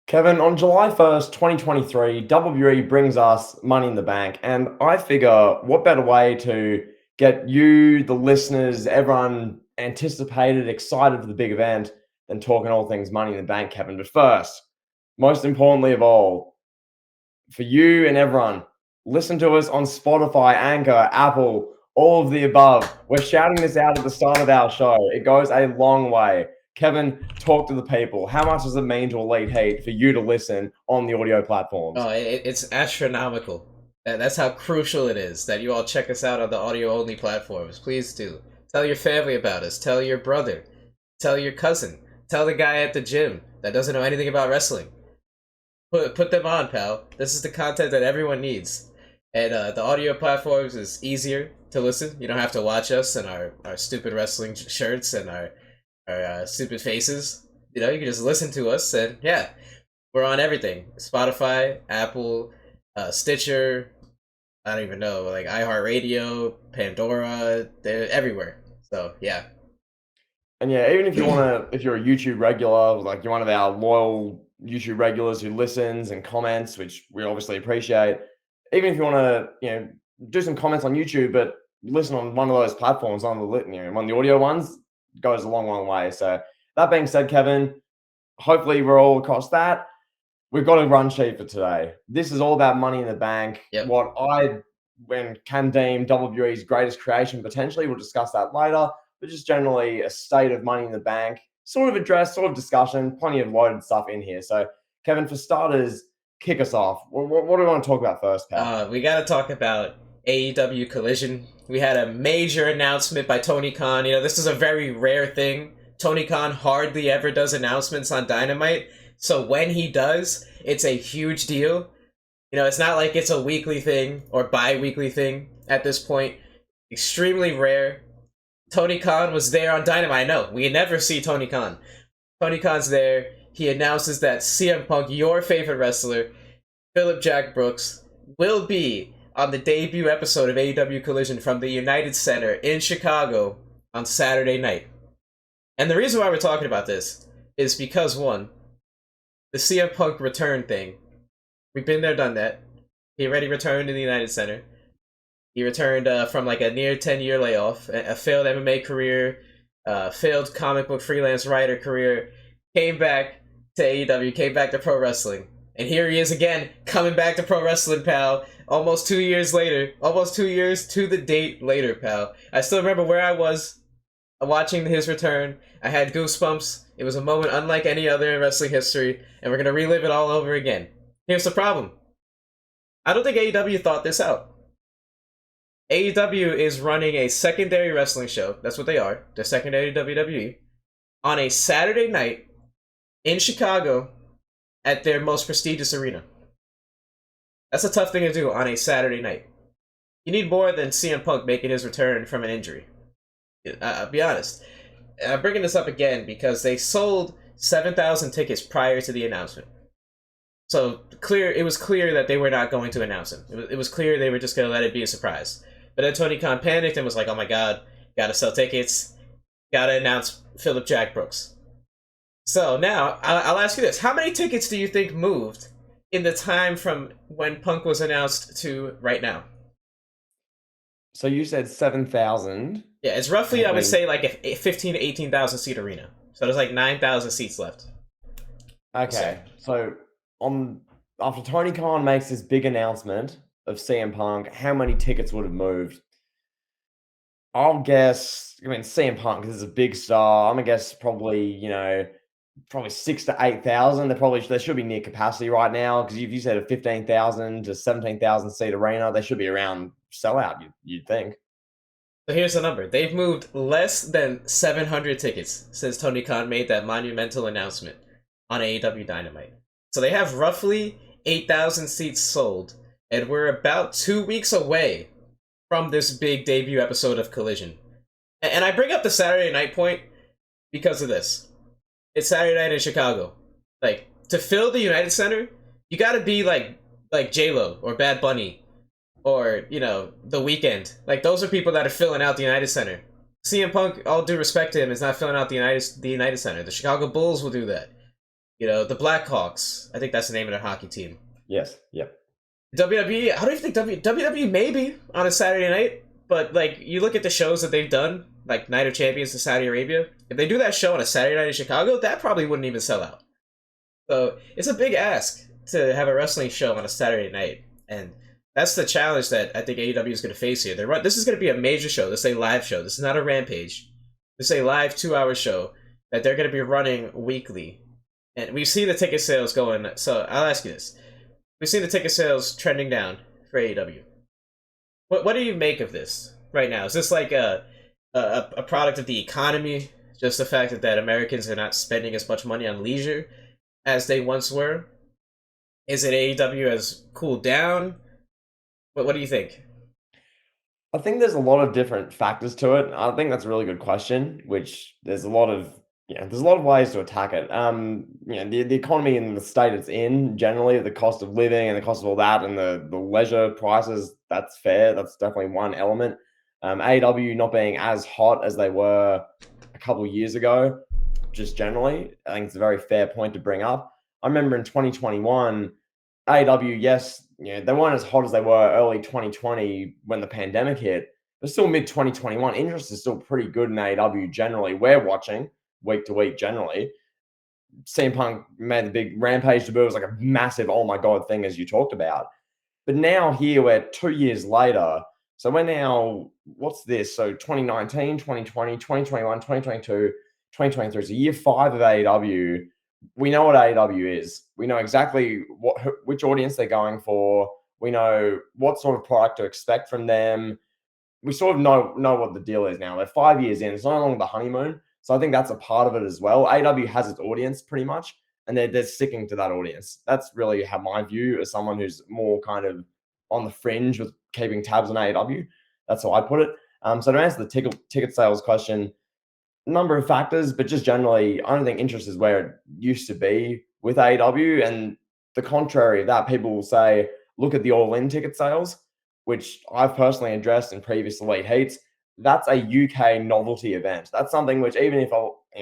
Kevin, on July 1st, 2023, WE brings us Money in the Bank. And I figure what better way to get you, the listeners, everyone anticipated, excited for the big event than talking all things Money in the Bank, Kevin. But first, most importantly of all, for you and everyone, listen to us on Spotify, Anchor, Apple, all of the above. We're shouting this out at the start of our show. It goes a long way. Kevin, talk to the people. How much does it mean to Elite Heat for you to listen on the audio platforms? Oh, it's astronomical. That's how crucial it is that you all check us out on the audio only platforms. Please do. Tell your family about us. Tell your brother. Tell your cousin. Tell the guy at the gym that doesn't know anything about wrestling. Put them on, pal. This is the content that everyone needs. And the audio platforms is easier to listen. You don't have to watch us and our stupid wrestling shirts and our stupid faces. You can just listen to us and yeah, we're on everything: Spotify, Apple, Stitcher. I don't even know, like iHeartRadio, Pandora. They're everywhere. So yeah. And yeah, even if you want to, if you're a YouTube regular, like you're one of our loyal YouTube regulars who listens and comments, which we obviously appreciate, even if you want to, do some comments on YouTube, but listen on one of those platforms on one of the audio ones goes a long, long way. So that being said, Kevin, hopefully we're all across that. We've got a run sheet for today. This is all about Money in the Bank. Yep. What I when can deem WWE's greatest creation potentially. We'll discuss that later. But just generally a state of Money in the Bank, sort of address, sort of discussion, plenty of loaded stuff in here. So, Kevin, for starters, kick us off. What do we want to talk about first, pal? We got to talk about AEW Collision. We had a major announcement by Tony Khan. This is a very rare thing. Tony Khan hardly ever does announcements on Dynamite. So when he does, it's a huge deal. It's not like it's a weekly thing or bi-weekly thing at this point. Extremely rare. Tony Khan was there on Dynamite. No, we never see Tony Khan. Tony Khan's there. He announces that CM Punk, your favorite wrestler, Philip Jack Brooks, will be on the debut episode of AEW Collision from the United Center in Chicago on Saturday night. And the reason why we're talking about this is because, one, the CM Punk return thing. We've been there, done that. He already returned in the United Center. He returned from like a near 10-year layoff, a failed MMA career, failed comic book freelance writer career, came back to AEW, came back to pro wrestling. And here he is again, coming back to pro wrestling, pal. Almost 2 years later. Almost 2 years to the date later, pal. I still remember where I was watching his return. I had goosebumps. It was a moment unlike any other in wrestling history, and we're going to relive it all over again. Here's the problem. I don't think AEW thought this out. AEW is running a secondary wrestling show. That's what they are. They're secondary to WWE. On a Saturday night in Chicago at their most prestigious arena. That's a tough thing to do on a Saturday night. You need more than CM Punk making his return from an injury. I'll be honest. I'm bringing this up again because they sold 7,000 tickets prior to the announcement. So it was clear that they were not going to announce him. It was clear they were just going to let it be a surprise. But then Tony Khan panicked and was like, oh my god, gotta sell tickets, gotta announce Philip Jack Brooks. So now, I'll ask you this. How many tickets do you think moved in the time from when Punk was announced to right now? So you said 7,000. Yeah, it's roughly, I would say, like a 15 to 18,000 seat arena. So there's like 9,000 seats left. Okay, so after Tony Khan makes this big announcement of CM Punk, how many tickets would have moved? I'll guess, CM Punk, because he's a big star, I'm going to guess probably 6 to 8,000. They should be near capacity right now, because if you said a 15,000 to 17,000 seat arena, they should be around sellout, you'd think. So here's the number. They've moved less than 700 tickets since Tony Khan made that monumental announcement on AEW Dynamite. So they have roughly 8,000 seats sold, and we're about 2 weeks away from this big debut episode of Collision. And I bring up the Saturday night point because of this. It's Saturday night in Chicago. Like, to fill the United Center, you gotta be like J-Lo or Bad Bunny or, The Weeknd. Like, those are people that are filling out the United Center. CM Punk, all due respect to him, is not filling out the United Center. The Chicago Bulls will do that. You know, the Blackhawks. I think that's the name of their hockey team. Yes. Yep. WWE. I don't even think WWE maybe on a Saturday night, but like you look at the shows that they've done, like Night of Champions to Saudi Arabia. If they do that show on a Saturday night in Chicago, that probably wouldn't even sell out. So it's a big ask to have a wrestling show on a Saturday night, and that's the challenge that I think AEW is going to face here. This is going to be a major show. This is a live show. This is not a Rampage. This is a live 2 hour show that they're going to be running weekly, and we've seen the ticket sales going. So I'll ask you this: we've seen the ticket sales trending down for AEW. What do you make of this right now? Is this like a product of the economy? Just the fact that Americans are not spending as much money on leisure as they once were? Is it AEW has cooled down? What do you think? I think there's a lot of different factors to it. I think that's a really good question, which there's a lot of there's a lot of ways to attack it. The economy in the state it's in, generally, the cost of living and the cost of all that, and the leisure prices, that's fair. That's definitely one element. AEW not being as hot as they were a couple of years ago, just generally, I think it's a very fair point to bring up. I remember in 2021, AEW, yes, they weren't as hot as they were early 2020 when the pandemic hit, but still mid 2021, interest is still pretty good in AEW generally. We're watching week to week generally. CM Punk made the big Rampage debut. It was like a massive, oh my God thing, as you talked about. But now here we're 2 years later. So we're now, what's this? So 2019, 2020, 2021, 2022, 2023. So year 5 of AEW. We know what AEW is. We know exactly which audience they're going for. We know what sort of product to expect from them. We sort of know what the deal is now. They're 5 years in. It's no longer the honeymoon. So I think that's a part of it as well. AEW has its audience pretty much, and they're sticking to that audience. That's really how my view as someone who's more kind of on the fringe with keeping tabs on AEW. That's how I put it. So to answer the ticket sales question, number of factors, but just generally, I don't think interest is where it used to be with AEW. And the contrary of that, people will say, look at the all-in ticket sales, which I've personally addressed in previous Elite Heats. That's a UK novelty event. That's something which, even if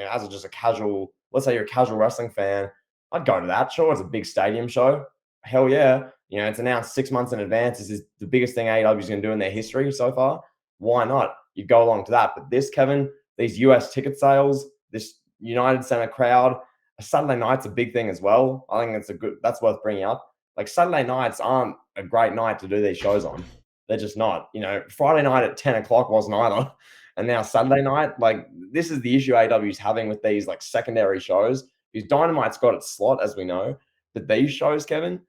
as just a casual, let's say you're a casual wrestling fan, I'd go to that. Sure, it's a big stadium show. Hell yeah. It's announced 6 months in advance. This is the biggest thing AEW is going to do in their history so far. Why not? You go along to that. But this, Kevin, these US ticket sales, this United Center crowd, Saturday night's a big thing as well. I think that's worth bringing up. Like Saturday nights aren't a great night to do these shows on. They're just not. Friday night at 10 o'clock wasn't either. And now Saturday night, like this is the issue AEW is having with these like secondary shows. Because Dynamite's got its slot, as we know. But these shows, Kevin,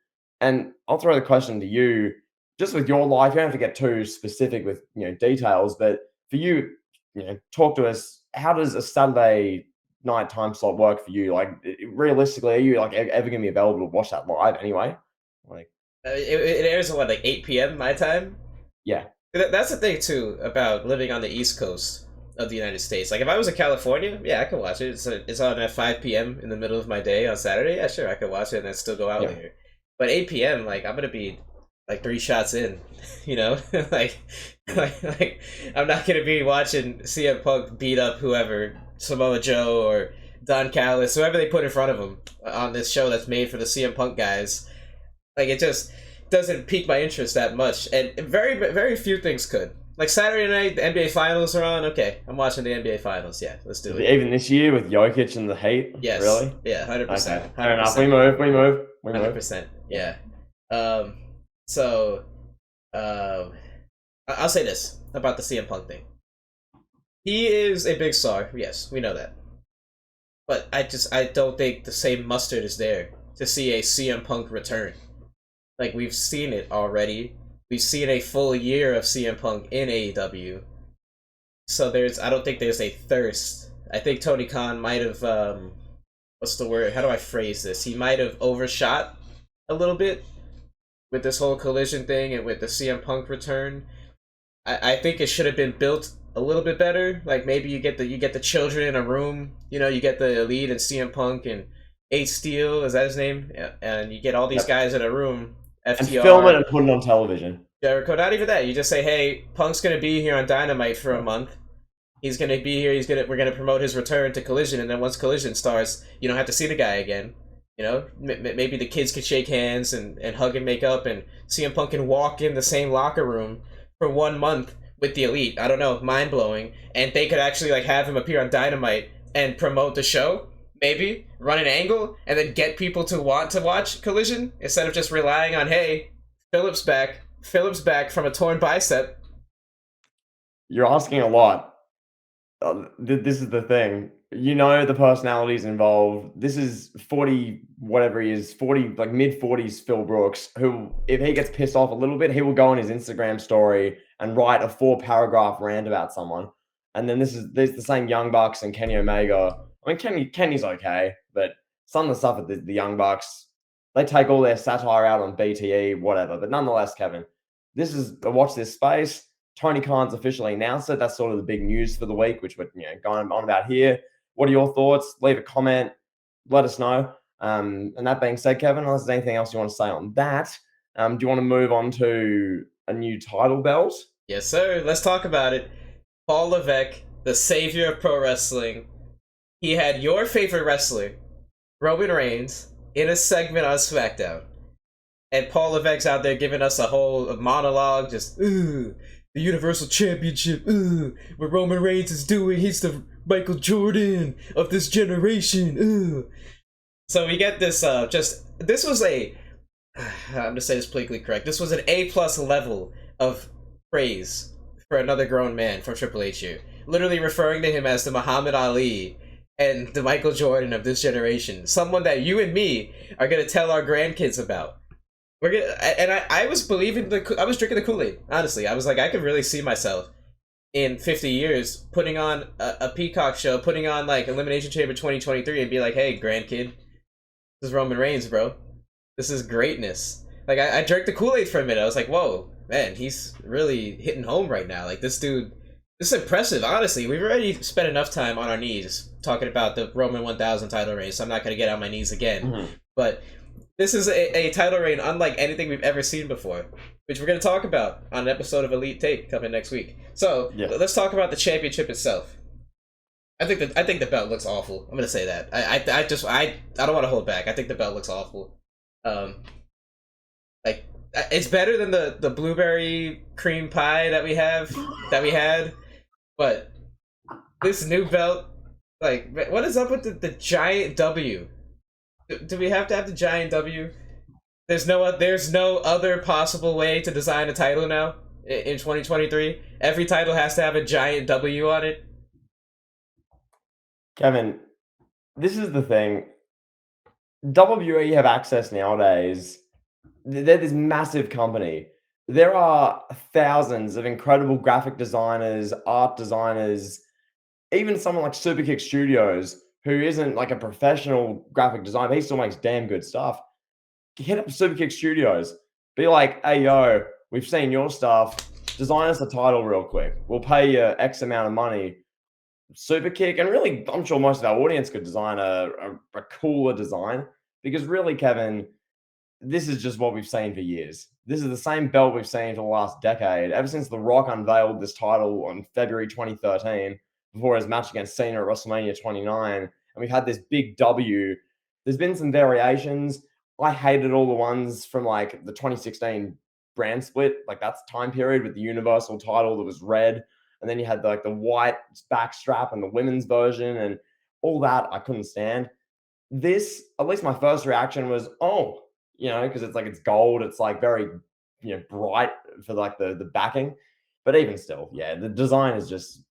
and I'll throw the question to you, just with your life, you don't have to get too specific with details, but for you, talk to us. How does a Saturday night time slot work for you? Like, realistically, are you like ever gonna be available to watch that live anyway? Like, it airs at what, like 8 p.m. my time? Yeah. That's the thing too about living on the East Coast of the United States. Like if I was in California, yeah, I could watch it. It's on at 5 p.m. in the middle of my day on Saturday. Yeah, sure, I could watch it and then still go out later. But 8 p.m., like I'm gonna be like 3 shots in, like I'm not gonna be watching CM Punk beat up whoever, Samoa Joe or Don Callis, whoever they put in front of him on this show that's made for the CM Punk guys. Like it just doesn't pique my interest that much, and very very few things could. Like Saturday night, the NBA Finals are on. Okay, I'm watching the NBA Finals. Yeah, let's do it. Even this year with Jokic and the Heat. Yes. Really? Yeah, 100%. Okay. Fair enough. We move. 100%. Yeah. So, I'll say this about the CM Punk thing. He is a big star. Yes, we know that. But I don't think the same mustard is there to see a CM Punk return. Like we've seen it already. We've seen a full year of CM Punk in AEW. So I don't think there's a thirst. I think Tony Khan might have, what's the word? How do I phrase this? He might have overshot a little bit with this whole collision thing and with the CM Punk return. I think it should have been built a little bit better. Like maybe you get the children in a room. You get the Elite and CM Punk and Ace Steel. Is that his name? Yeah. And you get all these guys in a room. FTR, and film it and put it on television. Jericho, not even that. You just say, "Hey, Punk's gonna be here on Dynamite for a month. He's gonna be here. We're gonna promote his return to Collision, and then once Collision starts, you don't have to see the guy again. Maybe the kids could shake hands and hug and make up, and CM Punk can walk in the same locker room for 1 month with the Elite. I don't know, mind blowing. And they could actually like have him appear on Dynamite and promote the show. Maybe run an angle and then get people to want to watch Collision instead of just relying on, hey, Phillips back from a torn bicep. You're asking a lot. This is the thing. You know the personalities involved. This is 40, whatever he is, 40, like mid-40s Phil Brooks, who, if he gets pissed off a little bit, he will go on his Instagram story and write a 4-paragraph rant about someone. And then there's the same Young Bucks and Kenny Omega. I mean, Kenny's okay, but some of the stuff at the Young Bucks, they take all their satire out on BTE, whatever. But nonetheless, Kevin, this is watch this space. Tony Khan's officially announced it. That's sort of the big news for the week, which we're going on about here. What are your thoughts? Leave a comment. Let us know. And that being said, Kevin, unless there's anything else you want to say on that, do you want to move on to a new title belt? Yes, sir. Let's talk about it. Paul Levesque, the savior of pro wrestling. He had your favorite wrestler, Roman Reigns, in a segment on SmackDown. And Paul Levesque's out there giving us a whole monologue, just, ooh, the Universal Championship, what Roman Reigns is doing, he's the Michael Jordan of this generation, So we get this, this was I'm gonna say this politically correct, this was an A-plus level of praise for another grown man from Triple H here. Literally referring to him as the Muhammad Ali and the Michael Jordan of this generation. Someone that you and me are gonna tell our grandkids about. I was drinking the Kool-Aid, honestly. I was like, I could really see myself in 50 years putting on a Peacock show, putting on like Elimination Chamber 2023 and be like, hey, grandkid, this is Roman Reigns, bro. This is greatness. Like, I drank the Kool-Aid for a minute. I was like, whoa, man, he's really hitting home right now. Like, this dude, this is impressive, honestly. We've already spent enough time on our knees talking about the Roman 1000 title reign, so I'm not going to get on my knees again. Mm-hmm. But this is a title reign unlike anything we've ever seen before, which we're going to talk about on an episode of Elite Tape coming next week. So Let's talk about the championship itself. I think the belt looks awful. I'm going to say that. I don't want to hold back. I think the belt looks awful. Like, it's better than the blueberry cream pie that we had, but this new belt, like, what is up with the giant W? Do we have to have the giant W? There's no other possible way to design a title now in 2023. Every title has to have a giant W on it. Kevin, this is the thing. WWE have access nowadays. They're this massive company. There are thousands of incredible graphic designers, art designers, even someone like Superkick Studios, who isn't like a professional graphic designer, but he still makes damn good stuff. Hit up Superkick Studios. Be like, hey, yo, we've seen your stuff. Design us a title real quick. We'll pay you X amount of money. Superkick, and really, I'm sure most of our audience could design a cooler design, because really, Kevin, this is just what we've seen for years. This is the same belt we've seen for the last decade, ever since The Rock unveiled this title on February 2013, before his match against Cena at WrestleMania 29, and we've had this big W. There's been some variations. I hated all the ones from like the 2016 brand split, like that's time period with the Universal title that was red, and then you had the white backstrap and the women's version and all that. I couldn't stand. This, at least my first reaction was, oh, because it's gold. It's like very, bright for like the backing. But even still, the design is just,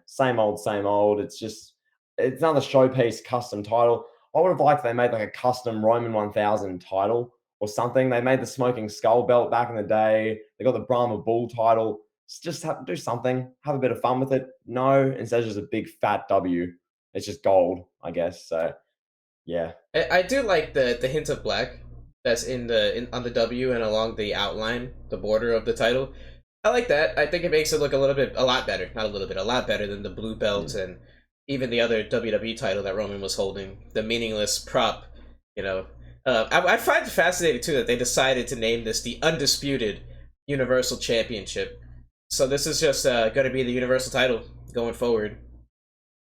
same old, same old. It's another showpiece custom title. I would have liked if they made like a custom Roman 1000 title or something. They made the Smoking Skull belt back in the day. They got the Brahma Bull title. Just do something. Have a bit of fun with it. No, instead of just a big fat W. It's just gold, I guess. So, yeah. I do like the hint of black that's on the W and along the outline, the border of the title. I like that. I think it makes it look a lot better. Not a little bit, a lot better than the blue belt and even the other WWE title that Roman was holding, the meaningless prop. I find it fascinating too that they decided to name this the Undisputed Universal Championship. So this is just going to be the Universal title going forward.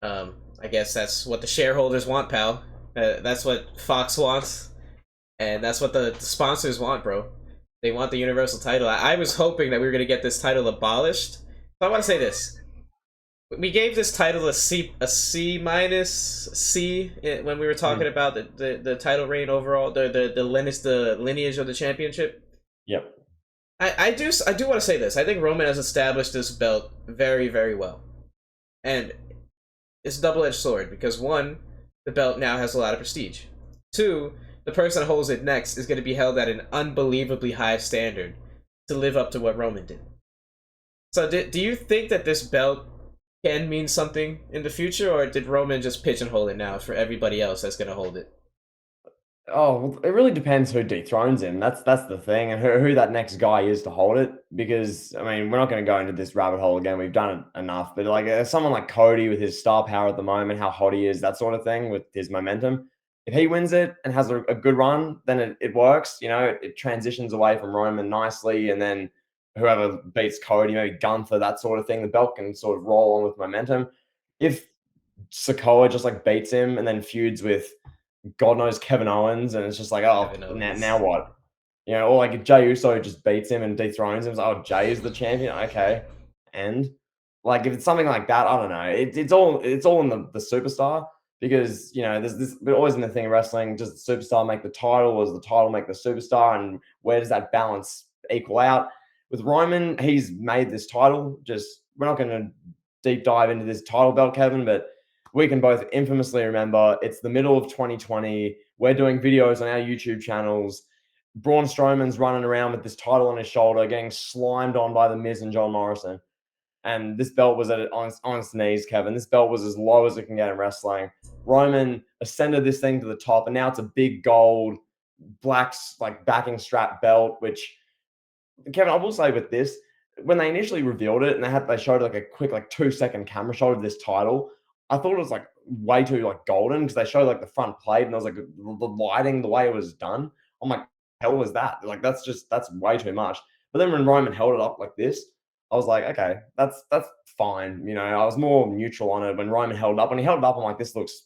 I guess that's what the shareholders want, pal. That's what Fox wants, and that's what the sponsors want, bro. They want the Universal title. I was hoping that we were gonna get this title abolished. So I want to say this: we gave this title a C minus C when we were talking Mm. about the title reign overall, the lineage of the championship. Yep. I do want to say this. I think Roman has established this belt very, very well, and it's a double edged sword because one, the belt now has a lot of prestige. Two, the person that holds it next is going to be held at an unbelievably high standard to live up to what Roman did. So, do you think that this belt can mean something in the future, or did Roman just pigeonhole it now for everybody else that's going to hold it? Oh, well, it really depends who dethrones him. That's the thing, and who that next guy is to hold it. Because I mean, we're not going to go into this rabbit hole again. We've done it enough. But like someone like Cody with his star power at the moment, how hot he is, that sort of thing, with his momentum. If he wins it and has a good run, then it works. You know, it transitions away from Roman nicely, and then whoever beats Cody, maybe Gunther, that sort of thing, the belt can sort of roll on with momentum. If Sokoa just like beats him and then feuds with God knows Kevin Owens, and it's just like, oh, Kevin now Owens. what? You know, or like if Jey Uso just beats him and dethrones him, it's like, oh, Jay is the champion, okay. And like if it's something like that, I don't know. It's all in the superstar because you know there's this but always in the thing of wrestling, does the superstar make the title, or does the title make the superstar, and where does that balance equal out? With Roman, he's made this title. Just we're not going to deep dive into this title belt, Kevin, but we can both infamously remember it's the middle of 2020. We're doing videos on our YouTube channels. Braun Strowman's running around with this title on his shoulder, getting slimed on by The Miz and John Morrison. And this belt was on its knees, Kevin. This belt was as low as it can get in wrestling. Roman ascended this thing to the top, and now it's a big gold, black, like backing strap belt, which Kevin, I will say with this, when they initially revealed it and they showed like a quick like 2 second camera shot of this title, I thought it was like way too like golden because they showed like the front plate and there was like the lighting, the way it was done. I'm like, hell was that? Like that's way too much. But then when Roman held it up like this, I was like, okay, that's fine. You know, I was more neutral on it when Roman held it up. When he held it up, I'm like, this looks.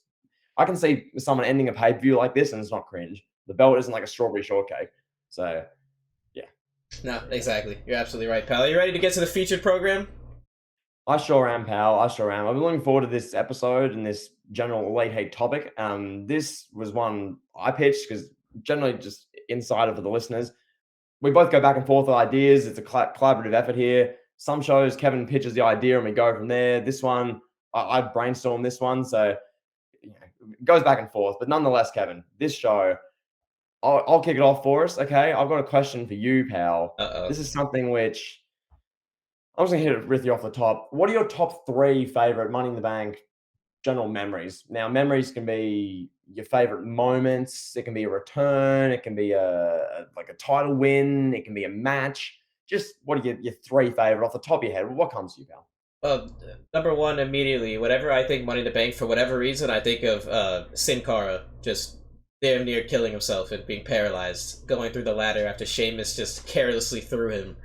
I can see someone ending a pay per view like this and it's not cringe. The belt isn't like a strawberry shortcake. So yeah. No, exactly. You're absolutely right, pal. Are you ready to get to the featured program? I sure am, pal. I sure am. I've been looking forward to this episode and this general late hate topic. This was one I pitched because generally just insider for the listeners. We both go back and forth with ideas. It's a collaborative effort here. Some shows Kevin pitches the idea and we go from there. This one, I brainstorm this one, so you know, it goes back and forth. But nonetheless, Kevin, this show, I'll kick it off for us. Okay, I've got a question for you, pal. Uh oh. This is something which I'm just gonna hit it with you off the top. What are your top three favorite Money in the Bank general memories? Now, memories can be your favorite moments. It can be a return. It can be like a title win. It can be a match. Just what are your three favorite off the top of your head? What comes to you, pal? Well, number one, immediately, whenever I think Money in the Bank, for whatever reason, I think of Sin Cara just damn near killing himself and being paralyzed, going through the ladder after Sheamus just carelessly threw him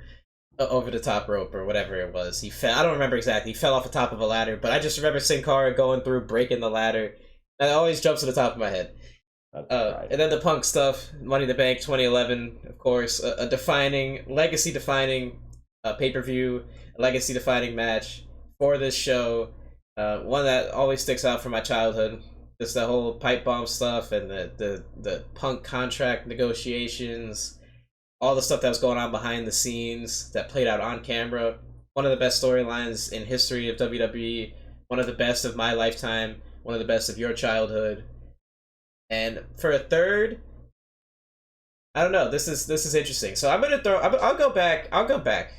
over the top rope or whatever it was. He fell. I don't remember exactly. He fell off the top of a ladder, but I just remember Sin Cara going through, breaking the ladder. That always jumps to the top of my head. That's right. And then the Punk stuff, Money in the Bank 2011, of course, a defining, legacy defining pay per view, a legacy defining match for this show. One that always sticks out from my childhood. Just the whole pipe bomb stuff and the Punk contract negotiations, all the stuff that was going on behind the scenes that played out on camera. One of the best storylines in history of WWE. One of the best of my lifetime. One of the best of your childhood. And for a third, I don't know. This is interesting. So I'm gonna throw. I'll go back. I'll go back.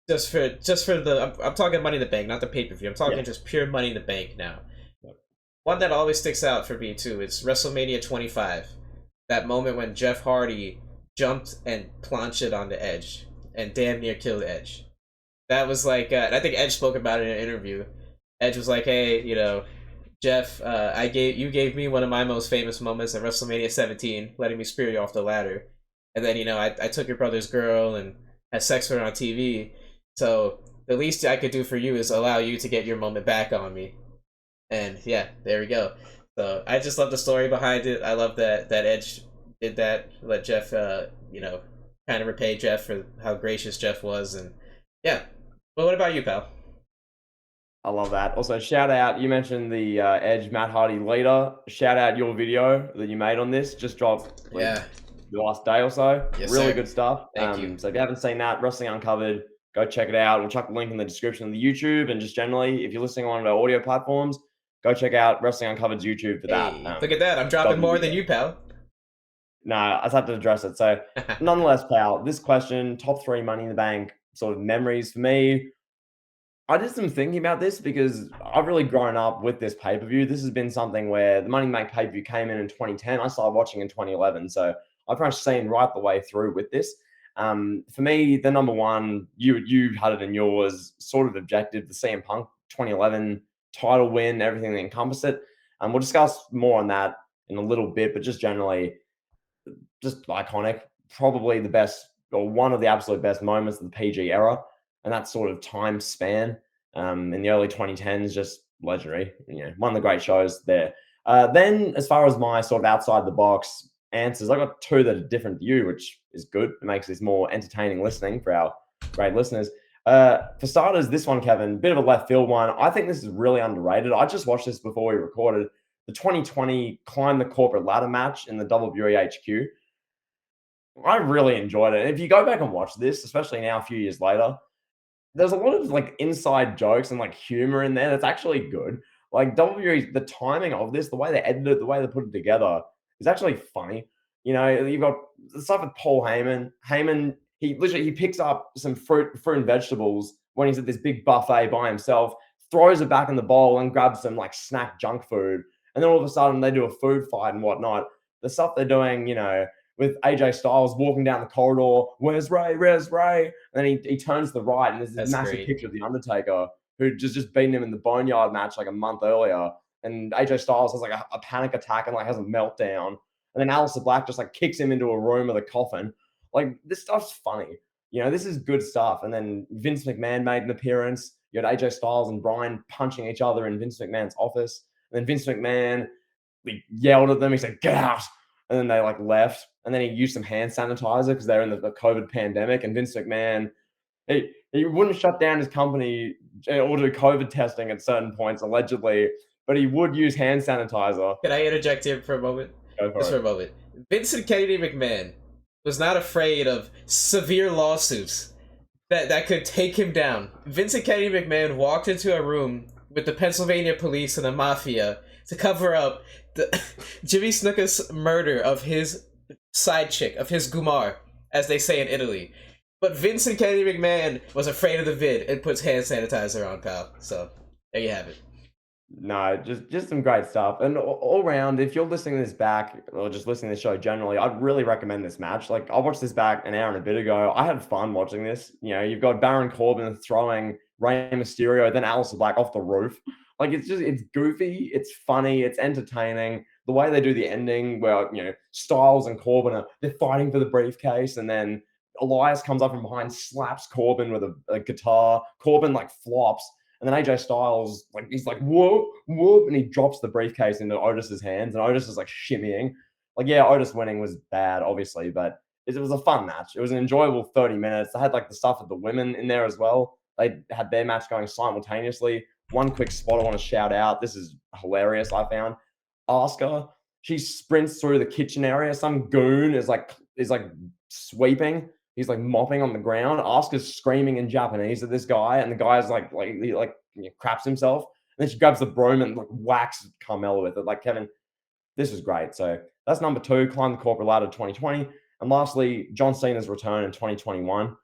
Just for the. I'm talking Money in the Bank, not the pay per view. I'm talking Yeah. just pure Money in the Bank now. One that always sticks out for me too is WrestleMania 25. That moment when Jeff Hardy jumped and planched on the Edge and damn near killed Edge. That was like, and I think Edge spoke about it in an interview. Edge was like, "Hey, Jeff, you gave me one of my most famous moments at WrestleMania 17, letting me spear you off the ladder, and then I took your brother's girl and had sex with her on TV. So the least I could do for you is allow you to get your moment back on me." And yeah, there we go. So I just love the story behind it. I love that Edge did that. Let Jeff, kind of repay Jeff for how gracious Jeff was, and yeah. But what about you, pal? I love that. Also, shout out, you mentioned the Edge Matt Hardy leader. Shout out your video that you made on this. Just dropped like Yeah. the last day or so. Yes, Really sir. good stuff. Thank you. So if you haven't seen that, Wrestling Uncovered, go check it out. We'll chuck the link in the description of the YouTube. And just generally, if you're listening on the audio platforms, go check out Wrestling Uncovered's YouTube for that. Hey, look at that. I'm dropping Double more than video. you, pal. No, I just have to address it. So, nonetheless, pal, this question, top three Money in the Bank sort of memories for me. I just am thinking about this because I've really grown up with this pay per view. This has been something where the Money in the Bank pay per view came in 2010. I started watching in 2011, so I've pretty much seen right the way through with this. For me, the number one, you had it in yours, sort of objective, the CM Punk 2011 title win, everything that encompassed it. We'll discuss more on that in a little bit, but just generally, just iconic. Probably the best or one of the absolute best moments of the PG era, and that sort of time span in the early 2010s, just legendary. One of the great shows there. Then, as far as my sort of outside the box answers, I got two that are different to you, which is good. It makes this more entertaining listening for our great listeners. For starters, this one, Kevin, bit of a left field one. I think this is really underrated. I just watched this before we recorded. The 2020 Climb the Corporate Ladder match in the WWEHQ. I really enjoyed it. And if you go back and watch this, especially now a few years later, there's a lot of like inside jokes and like humor in there that's actually good. Like WWE, the timing of this, the way they edited it, the way they put it together is actually funny. You've got the stuff with Paul Heyman. Heyman, he picks up some fruit and vegetables when he's at this big buffet by himself, throws it back in the bowl and grabs some like snack junk food. And then all of a sudden they do a food fight and whatnot. The stuff they're doing, with AJ Styles walking down the corridor, where's Ray? Where's Ray? And then he turns to the right, and there's this That's massive great. picture of The Undertaker, who just beaten him in the Boneyard match like a month earlier. And AJ Styles has like a panic attack and like has a meltdown. And then Aleister Black just like kicks him into a room with a coffin. Like, this stuff's funny. This is good stuff. And then Vince McMahon made an appearance. You had AJ Styles and Bryan punching each other in Vince McMahon's office. And then Vince McMahon, he yelled at them. He said, "Get out." And then they like left. And then he used some hand sanitizer because they're in the COVID pandemic. And Vince McMahon, he wouldn't shut down his company or do COVID testing at certain points, allegedly, but he would use hand sanitizer. Can I interject here for a moment? Go for Just for a it. moment. Vincent Kennedy McMahon was not afraid of severe lawsuits that could take him down. Vincent Kennedy McMahon walked into a room with the Pennsylvania police and the mafia to cover up the Jimmy Snuka's murder of his side chick, of his Gumar, as they say in Italy. But Vincent Kennedy McMahon was afraid of the vid and puts hand sanitizer on, pal. So there you have it. No, just some great stuff. And all around, if you're listening to this back or just listening to the show generally, I'd really recommend this match. Like, I watched this back an hour and a bit ago. I had fun watching this. You've got Baron Corbin throwing Rey Mysterio, then Aleister Black off the roof. Like, it's goofy, it's funny, it's entertaining. The way they do the ending, where Styles and Corbin they're fighting for the briefcase, and then Elias comes up from behind, slaps Corbin with a guitar. Corbin like flops. And then AJ Styles, like, he's like, whoop, whoop, and he drops the briefcase into Otis's hands, and Otis is like shimmying. Like, yeah, Otis winning was bad, obviously, but it was a fun match. It was an enjoyable 30 minutes. They had like the stuff with the women in there as well. They had their match going simultaneously. One quick spot I want to shout out. This is hilarious, I found. Asuka, she sprints through the kitchen area. Some goon is like sweeping. He's like mopping on the ground. Asuka's screaming in Japanese at this guy, and the guy's he craps himself. And then she grabs the broom and like whacks Carmella with it. Like, Kevin, this was great. So that's number two, Climb the Corporate Ladder 2020. And lastly, John Cena's return in 2021.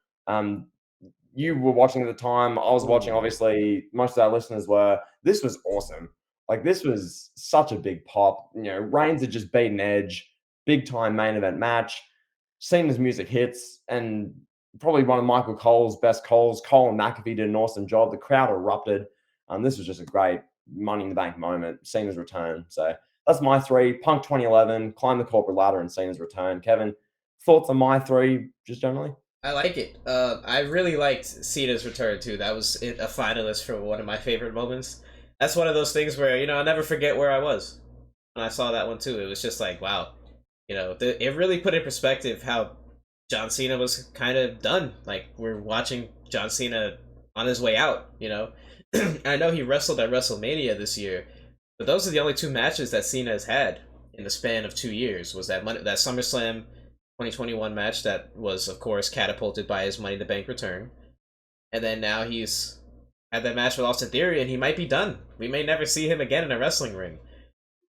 You were watching at the time. I was watching, obviously. Most of our listeners were. This was awesome. Like, this was such a big pop. Reigns had just beaten Edge. Big time main event match. Cena's music hits, and probably one of Michael Cole's best calls. Cole and McAfee did an awesome job. The crowd erupted. This was just a great Money in the Bank moment. Cena's return. So that's my three. Punk 2011, Climb the Corporate Ladder, and Cena's return. Kevin, thoughts on my three, just generally? I like it. I really liked Cena's return too. That was a finalist for one of my favorite moments. That's one of those things where I'll never forget where I was. when I saw that one too. It was just like, wow, it really put in perspective how John Cena was kind of done. Like we're watching John Cena on his way out. I know he wrestled at WrestleMania this year, but those are the only two matches that Cena has had in the span of 2 years. Was that SummerSlam 2021 match that was, of course, catapulted by his Money in the Bank return, and then now he's had that match with Austin Theory, and he might be done. We may never see him again in a wrestling ring,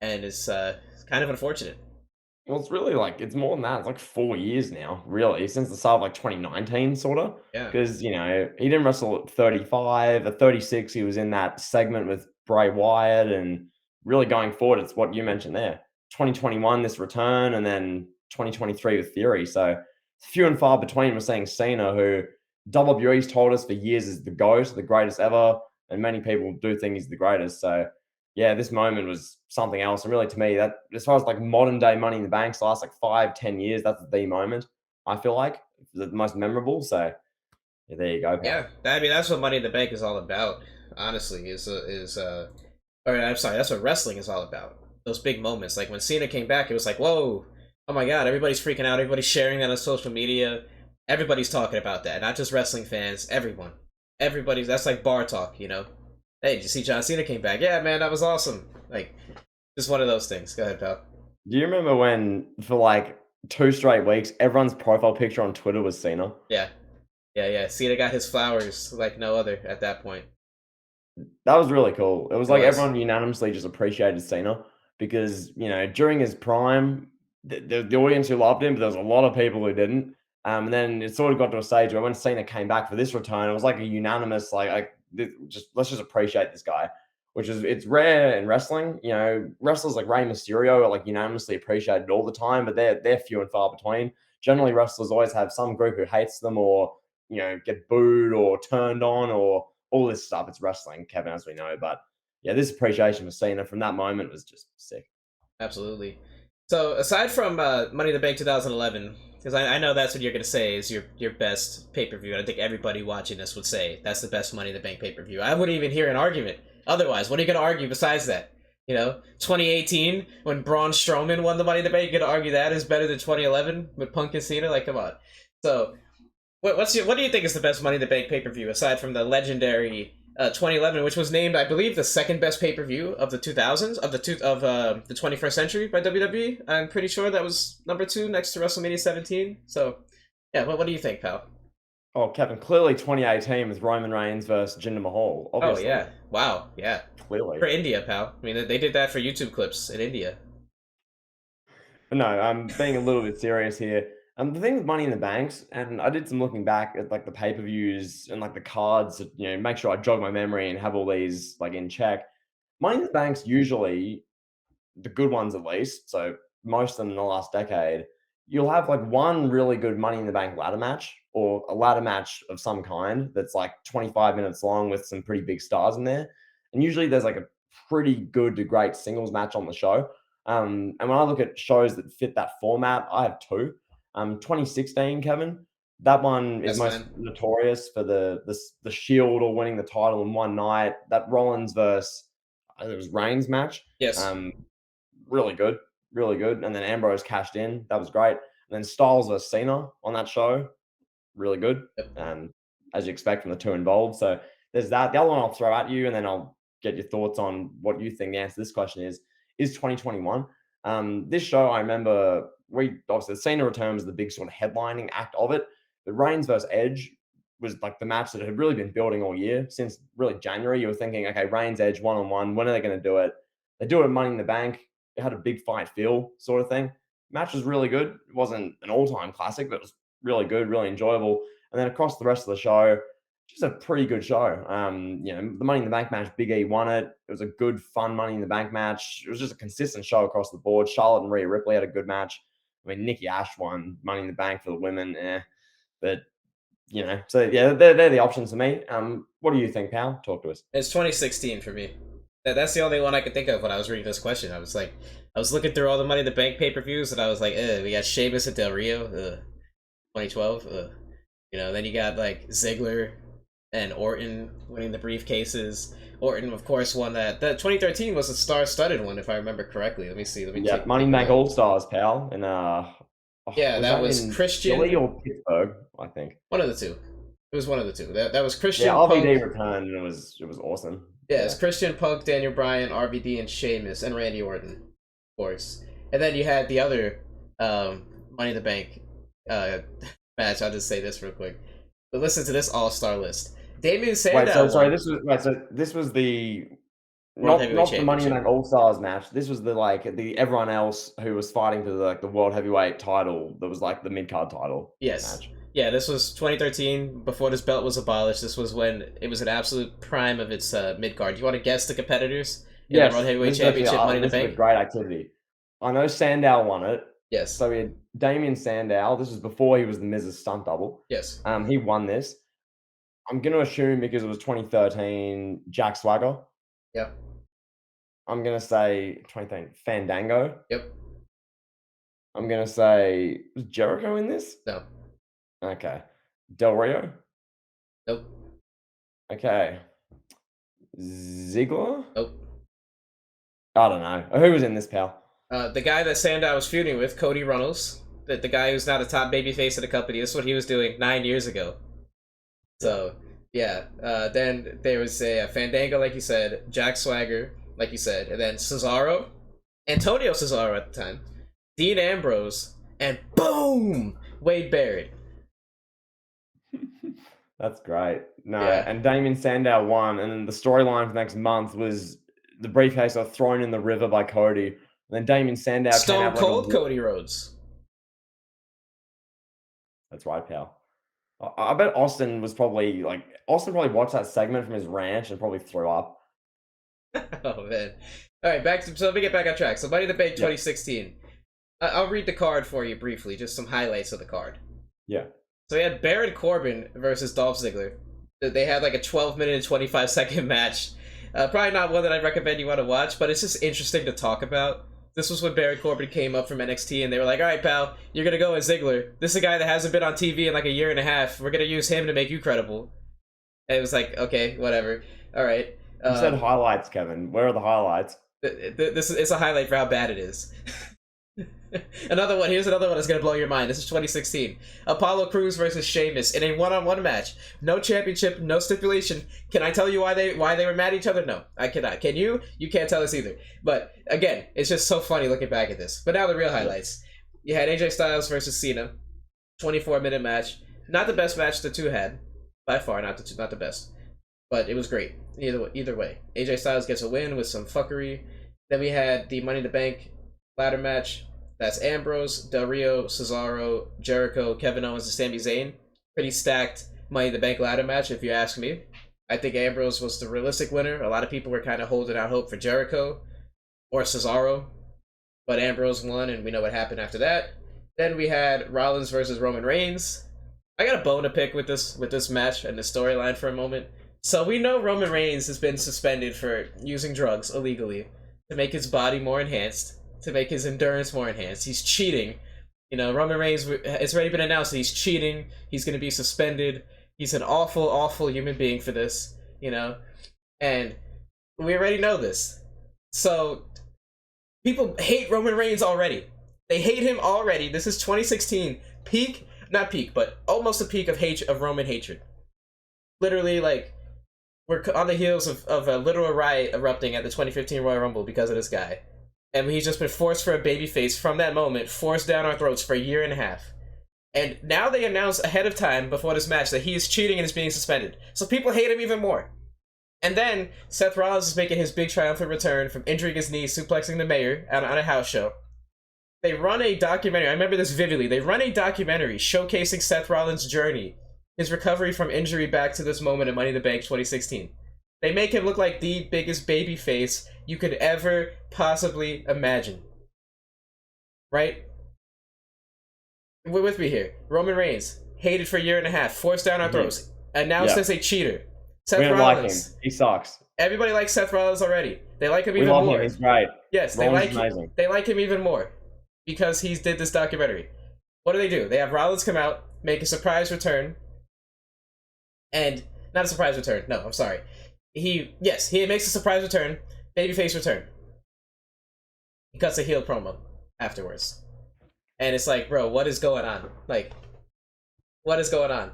and it's kind of unfortunate. Well, it's really like it's more than that. It's like 4 years now, really, since the start of like 2019, sort of. Yeah, Because he didn't wrestle at 35. At 36, he was in that segment with Bray Wyatt, and really going forward, it's what you mentioned there. 2021, this return, and then 2023 with Theory. So few and far between. We're seeing Cena, who WWE's told us for years is the GOAT, the greatest ever, and many people do think he's the greatest. So yeah, this moment was something else. And really, to me, that as far as like modern day Money in the Banks, the last like 5, 10 years, that's the moment. I feel like the most memorable. So yeah, there you go, yeah. pal. I mean, that's what Money in the Bank is all about. Honestly, or I'm sorry, that's what wrestling is all about. Those big moments, like when Cena came back, it was like, whoa, oh my god, everybody's freaking out, everybody's sharing that on social media, everybody's talking about that, not just wrestling fans, everyone, everybody's. That's like bar talk. Hey, did you see John Cena came back? Yeah, man, that was awesome. Like, just one of those things. Go ahead, pal. Do you remember when for like 2 straight weeks, everyone's profile picture on Twitter was Cena? Yeah, yeah. Cena got his flowers like no other at that point. That was really cool. It was It like was. everyone unanimously just appreciated Cena because, during his prime, the audience who loved him, but there was a lot of people who didn't. And then it sort of got to a stage where when Cena came back for this return, it was like a unanimous, just let's just appreciate this guy, which is it's rare in wrestling. Wrestlers like Rey Mysterio are like unanimously appreciated all the time, but they're few and far between. Generally, wrestlers always have some group who hates them or get booed or turned on or all this stuff. It's wrestling, Kevin, as we know. But yeah, this appreciation for Cena from that moment was just sick. Absolutely. So aside from Money in the Bank 2011, because I know that's what you're gonna say is your best pay per view, and I think everybody watching this would say that's the best Money in the Bank pay per view. I wouldn't even hear an argument otherwise. What are you gonna argue besides that? 2018 when Braun Strowman won the Money in the Bank, you're gonna argue that is better than 2011 with Punk and Cena? Like, come on. So what do you think is the best Money in the Bank pay per view aside from the legendary 2011, which was named, I believe, the second best pay per view of the 2000s of the 21st century by WWE. I'm pretty sure that was number two next to WrestleMania 17. So, yeah, what do you think, pal? Oh, Kevin, clearly 2018 with Roman Reigns versus Jinder Mahal. Oh Obviously, yeah, wow, yeah, clearly. for India, pal. I mean, they did that for YouTube clips in India. But no, I'm being a little bit serious here. The thing with Money in the Banks, and I did some looking back at like the pay per views and like the cards, make sure I jog my memory and have all these like in check. Money in the Banks usually the good ones at least, so most of them in the last decade, you'll have like one really good Money in the Bank ladder match or a ladder match of some kind that's like 25 minutes long with some pretty big stars in there. And usually there's like a pretty good to great singles match on the show. And when I look at shows that fit that format, I have two. 2016, Kevin, that one is Yes, most man. notorious for the Shield or winning the title in one night. That Rollins versus it was Reigns match. Yes. Um, really good, really good. And then Ambrose cashed in. That was great. And then Styles versus Cena on that show, really good. Yep. As you expect from the two involved. So there's that. The other one I'll throw at you, and then I'll get your thoughts on what you think the answer to this question is 2021. This show, I remember we obviously the Cena return was the big sort of headlining act of it. But Reigns versus Edge was like the match that had really been building all year since really January. You were thinking, okay, Reigns Edge 1-on-1. When are they going to do it? They do it at Money in the Bank. It had a big fight feel sort of thing. Match was really good. It wasn't an all-time classic, but it was really good, really enjoyable. And then across the rest of the show, just a pretty good show. The Money in the Bank match, Big E won it. It was a good, fun Money in the Bank match. It was just a consistent show across the board. Charlotte and Rhea Ripley had a good match. I mean, Nikki Ash won Money in the Bank for the women. But so yeah, they're the options for me. What do you think, pal? Talk to us. It's 2016 for me. That's the only one I could think of when I was reading this question. I was looking through all the Money in the Bank pay per views, and I was like, we got Sheamus and Del Rio, 2012. Then you got like Ziggler. and Orton winning the briefcases. Orton, of course, won that. That 2013 was a star-studded one, if I remember correctly. Let me see. Let me Yeah, Money take a Bank look. All Stars, pal. And Yeah, was that that was in Philly Christian. or Pittsburgh? I think. One of the two. It was one of the two. That was Yeah, Christian RVD Punk. returned, and it was awesome. Yeah, it's Yeah. Christian Punk, Daniel Bryan, RVD, and Sheamus, and Randy Orton, of course. And then you had the other Money in the Bank uh, match. I'll just say this real quick. But listen to this all-star list. Damien Wait, so Sandow sorry, won this was the World not Heavyweight not the Money in the Championship. Bank All Stars match. This was the everyone else who was fighting for the world heavyweight title. That was like the mid card title Yes. match. Yeah, this was 2013, before this belt was abolished. This was when it was an absolute prime of its mid-card. Do you want to guess the competitors in the World Yes, Heavyweight Championship Money in the this is a Bank? great activity. I know Sandow won it. Yes. So we had Damien Sandow. This was before he was the Miz's stunt double. Yes. He won this. I'm going to assume because it was 2013, Jack Swagger. Yep. I'm going to say 2013, Fandango. Yep. I'm going to say, was Jericho in this? No. Okay. Del Rio? Nope. Okay. Ziggler? Nope. I don't know. Who was in this, pal? The guy that Sandow was feuding with, Cody Runnels, the guy who's now the top babyface of the company. This is what he was doing 9 years ago. So, yeah. Then there was a Fandango, like you said, Jack Swagger, like you said, and then Cesaro, Antonio Cesaro at the time, Dean Ambrose, and boom, Wade Barrett. That's great. No, Yeah. and Damien Sandow won, and then the storyline for next month was the briefcase got thrown in the river by Cody, and then Damien Sandow came Stone out Cold like a... Cody Rhodes. That's right, pal. I bet Austin probably watched that segment from his ranch and probably threw up. Oh man! All right, so let me get back on track. So Money in the Bank 2016. I'll read the card for you briefly, just some highlights of the card. Yeah. So we had Baron Corbin versus Dolph Ziggler. They had like a 12-minute and 25-second match. Probably not one that I'd recommend you want to watch, but it's just interesting to talk about. This was when Baron Corbin came up from NXT, and they were like, all right, pal, you're going to go as Ziggler. This is a guy that hasn't been on TV in like a year and a half. We're going to use him to make you credible. And it was like, okay, whatever. All right. You said highlights, Kevin. Where are the highlights? It's a highlight for how bad it is. Another one. Here's another one that's gonna blow your mind. This is 2016. Apollo Crews versus Sheamus in a one-on-one match. No championship, no stipulation. Can I tell you why they were mad at each other? No, I cannot. Can you? You can't tell us either. But again, it's just so funny looking back at this. But now the real highlights. You had AJ Styles versus Cena, 24-minute match. Not the best match the two had, by far. Not the best, but it was great. Either way, AJ Styles gets a win with some fuckery. Then we had the Money in the Bank ladder match. That's Ambrose, Del Rio, Cesaro, Jericho, Kevin Owens, and Sami Zayn. Pretty stacked Money in the Bank ladder match, if you ask me. I think Ambrose was the realistic winner. A lot of people were kind of holding out hope for Jericho or Cesaro, but Ambrose won, and we know what happened after that. Then we had Rollins versus Roman Reigns. I got a bone to pick with this match and the storyline for a moment. So we know Roman Reigns has been suspended for using drugs illegally to make his body more enhanced, to make his endurance more enhanced. He's cheating. You know, Roman Reigns, it's already been announced that he's cheating. He's going to be suspended. He's an awful, awful human being for this, you know? And we already know this. So people hate Roman Reigns already. They hate him already. This is 2016. Not peak, but almost a peak of Roman hatred. Literally, like, we're on the heels of a literal riot erupting at the 2015 Royal Rumble because of this guy. And he's just been forced for a babyface from that moment, forced down our throats for a year and a half. And now they announce ahead of time before this match that he is cheating and is being suspended. So people hate him even more. And then Seth Rollins is making his big triumphant return from injuring his knee, suplexing the mayor on a house show. They run a documentary, I remember this vividly, they run a documentary showcasing Seth Rollins' journey, his recovery from injury back to this moment in Money in the Bank 2016. They make him look like the biggest babyface you could ever possibly imagine. Right? We're with me here. Roman Reigns, hated for a year and a half, forced down our throats, announced as a cheater. Seth We don't Rollins. like him. He sucks. Everybody likes Seth Rollins already. They like him We even love more. him. He's great. Yes, Amazing. they like him even more because he did this documentary. What do? They have Rollins come out, make a surprise return, and not a surprise return. No, I'm sorry. He makes a surprise return, babyface return. He cuts a heel promo afterwards, and it's like, bro, what is going on? Like, what is going on?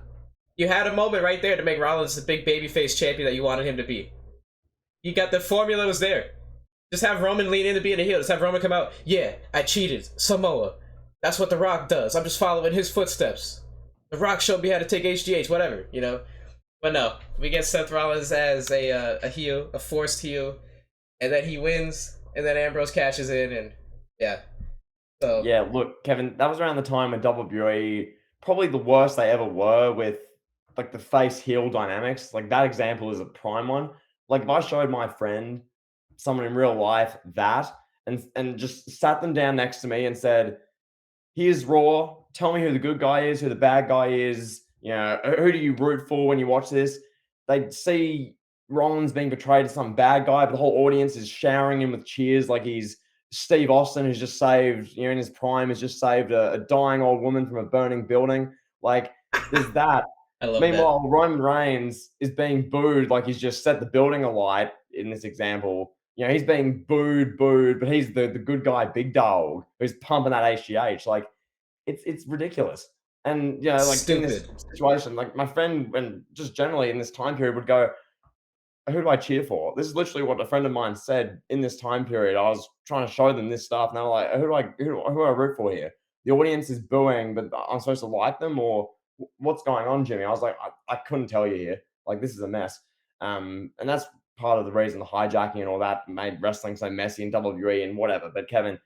You had a moment right there to make Rollins the big babyface champion that you wanted him to be. You got the formula was there. Just have Roman lean into being a heel. Just have Roman come out. Yeah, I cheated. Samoa. That's what The Rock does. I'm just following his footsteps. The Rock showed me how to take HGH, whatever, you know? But no, we get Seth Rollins as a heel, a forced heel, and then he wins, and then Ambrose cashes in, and yeah. So Yeah, look, Kevin, that was around the time when WWE probably the worst they ever were with like the face heel dynamics. Like that example is a prime one. Like if I showed my friend someone in real life that and just sat them down next to me and said, here's Raw. Tell me who the good guy is, who the bad guy is. You know, who do you root for when you watch this? They'd see Rollins being portrayed as some bad guy, but the whole audience is showering him with cheers like he's Steve Austin, who's just saved, you know, in his prime, has just saved a dying old woman from a burning building. Like, there's that. I love that. Meanwhile, Roman Reigns is being booed like he's just set the building alight in this example. You know, he's being booed, but he's the good guy, big dog, who's pumping that HGH. Like, it's ridiculous. And you know, like in this Stupid. situation, like my friend, and just generally in this time period, would go, "Who do I cheer for?" This is literally what a friend of mine said in this time period. I was trying to show them this stuff, and they were like, "Who do I root for here?" The audience is booing, but I'm supposed to like them, or what's going on, Jimmy? I was like, I couldn't tell you here. Like this is a mess. And that's part of the reason the hijacking and all that made wrestling so messy in WWE and whatever. But Kevin,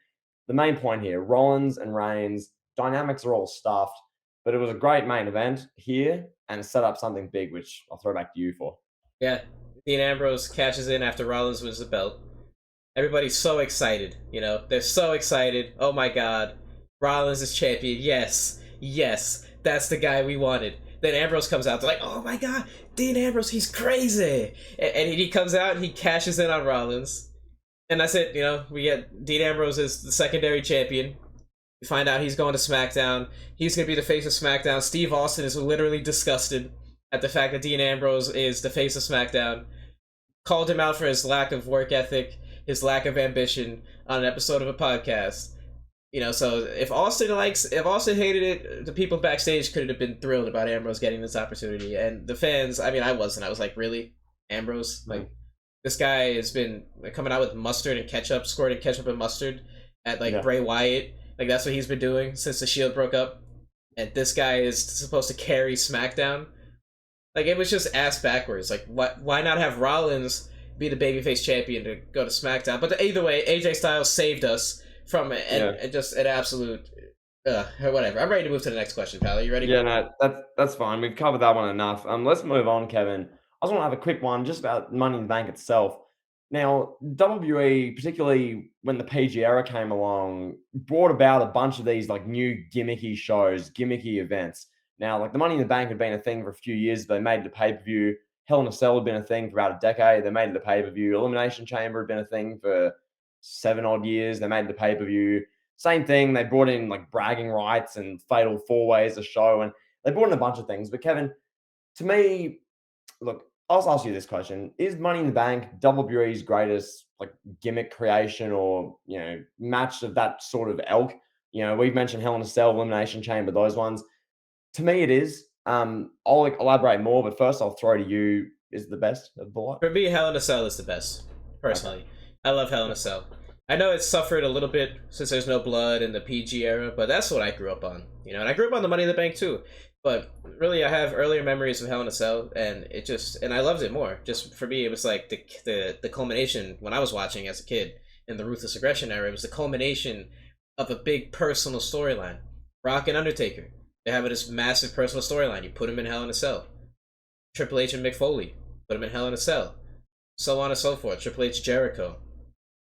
the main point here, Rollins and Reigns, dynamics are all stuffed, but it was a great main event here and set up something big, which I'll throw back to you for. Yeah. Dean Ambrose cashes in after Rollins wins the belt. Everybody's so excited, you know? They're so excited. Oh my god. Rollins is champion. Yes. Yes. That's the guy we wanted. Then Ambrose comes out. They're like, oh my god, Dean Ambrose, he's crazy. And he comes out and he cashes in on Rollins. And that's it, you know? We get Dean Ambrose as the secondary champion. We find out he's going to SmackDown. He's going to be the face of SmackDown. Steve Austin is literally disgusted at the fact that Dean Ambrose is the face of SmackDown. Called him out for his lack of work ethic, his lack of ambition on an episode of a podcast. You know, so if Austin hated it, the people backstage could have been thrilled about Ambrose getting this opportunity. And the fans, I mean, I wasn't. I was like, really? Ambrose? Like, this guy has been coming out with mustard and ketchup, squirting ketchup and mustard at, like, Bray Wyatt. Like, that's what he's been doing since the Shield broke up. And this guy is supposed to carry SmackDown. Like, it was just ass backwards. Like, why not have Rollins be the babyface champion to go to SmackDown? But either way, AJ Styles saved us from just an absolute... whatever. I'm ready to move to the next question, pal. Are you ready? Yeah, no, that's fine. We've covered that one enough. Let's move on, Kevin. I just want to have a quick one just about Money in the Bank itself. Now, WWE, particularly when the PG era came along, brought about a bunch of these like new gimmicky shows, gimmicky events. Now, like the Money in the Bank had been a thing for a few years. They made it a pay-per-view. Hell in a Cell had been a thing for about a decade. They made it a pay-per-view. Elimination Chamber had been a thing for 7 odd years. They made it a pay-per-view. Same thing. They brought in like bragging rights and Fatal 4-Way as a show, and they brought in a bunch of things. But Kevin, to me, look, I'll ask you this question: is Money in the Bank WWE's greatest like gimmick creation or match of that sort of ilk? You know, we've mentioned Hell in a Cell, Elimination Chamber, those ones. To me, it is. I'll elaborate more, but first I'll throw to you. Is it the best of the lot? For me, Hell in a Cell is the best, personally. Okay. I love Hell in a Cell. I know it's suffered a little bit since there's no blood in the PG era, but that's what I grew up on. You know, and I grew up on the Money in the Bank too. But really, I have earlier memories of Hell in a Cell, and I loved it more. Just for me, it was like the culmination when I was watching as a kid in the Ruthless Aggression era. It was the culmination of a big personal storyline. Rock and Undertaker, they have this massive personal storyline. You put them in Hell in a Cell. Triple H and Mick Foley, put them in Hell in a Cell. So on and so forth. Triple H, Jericho.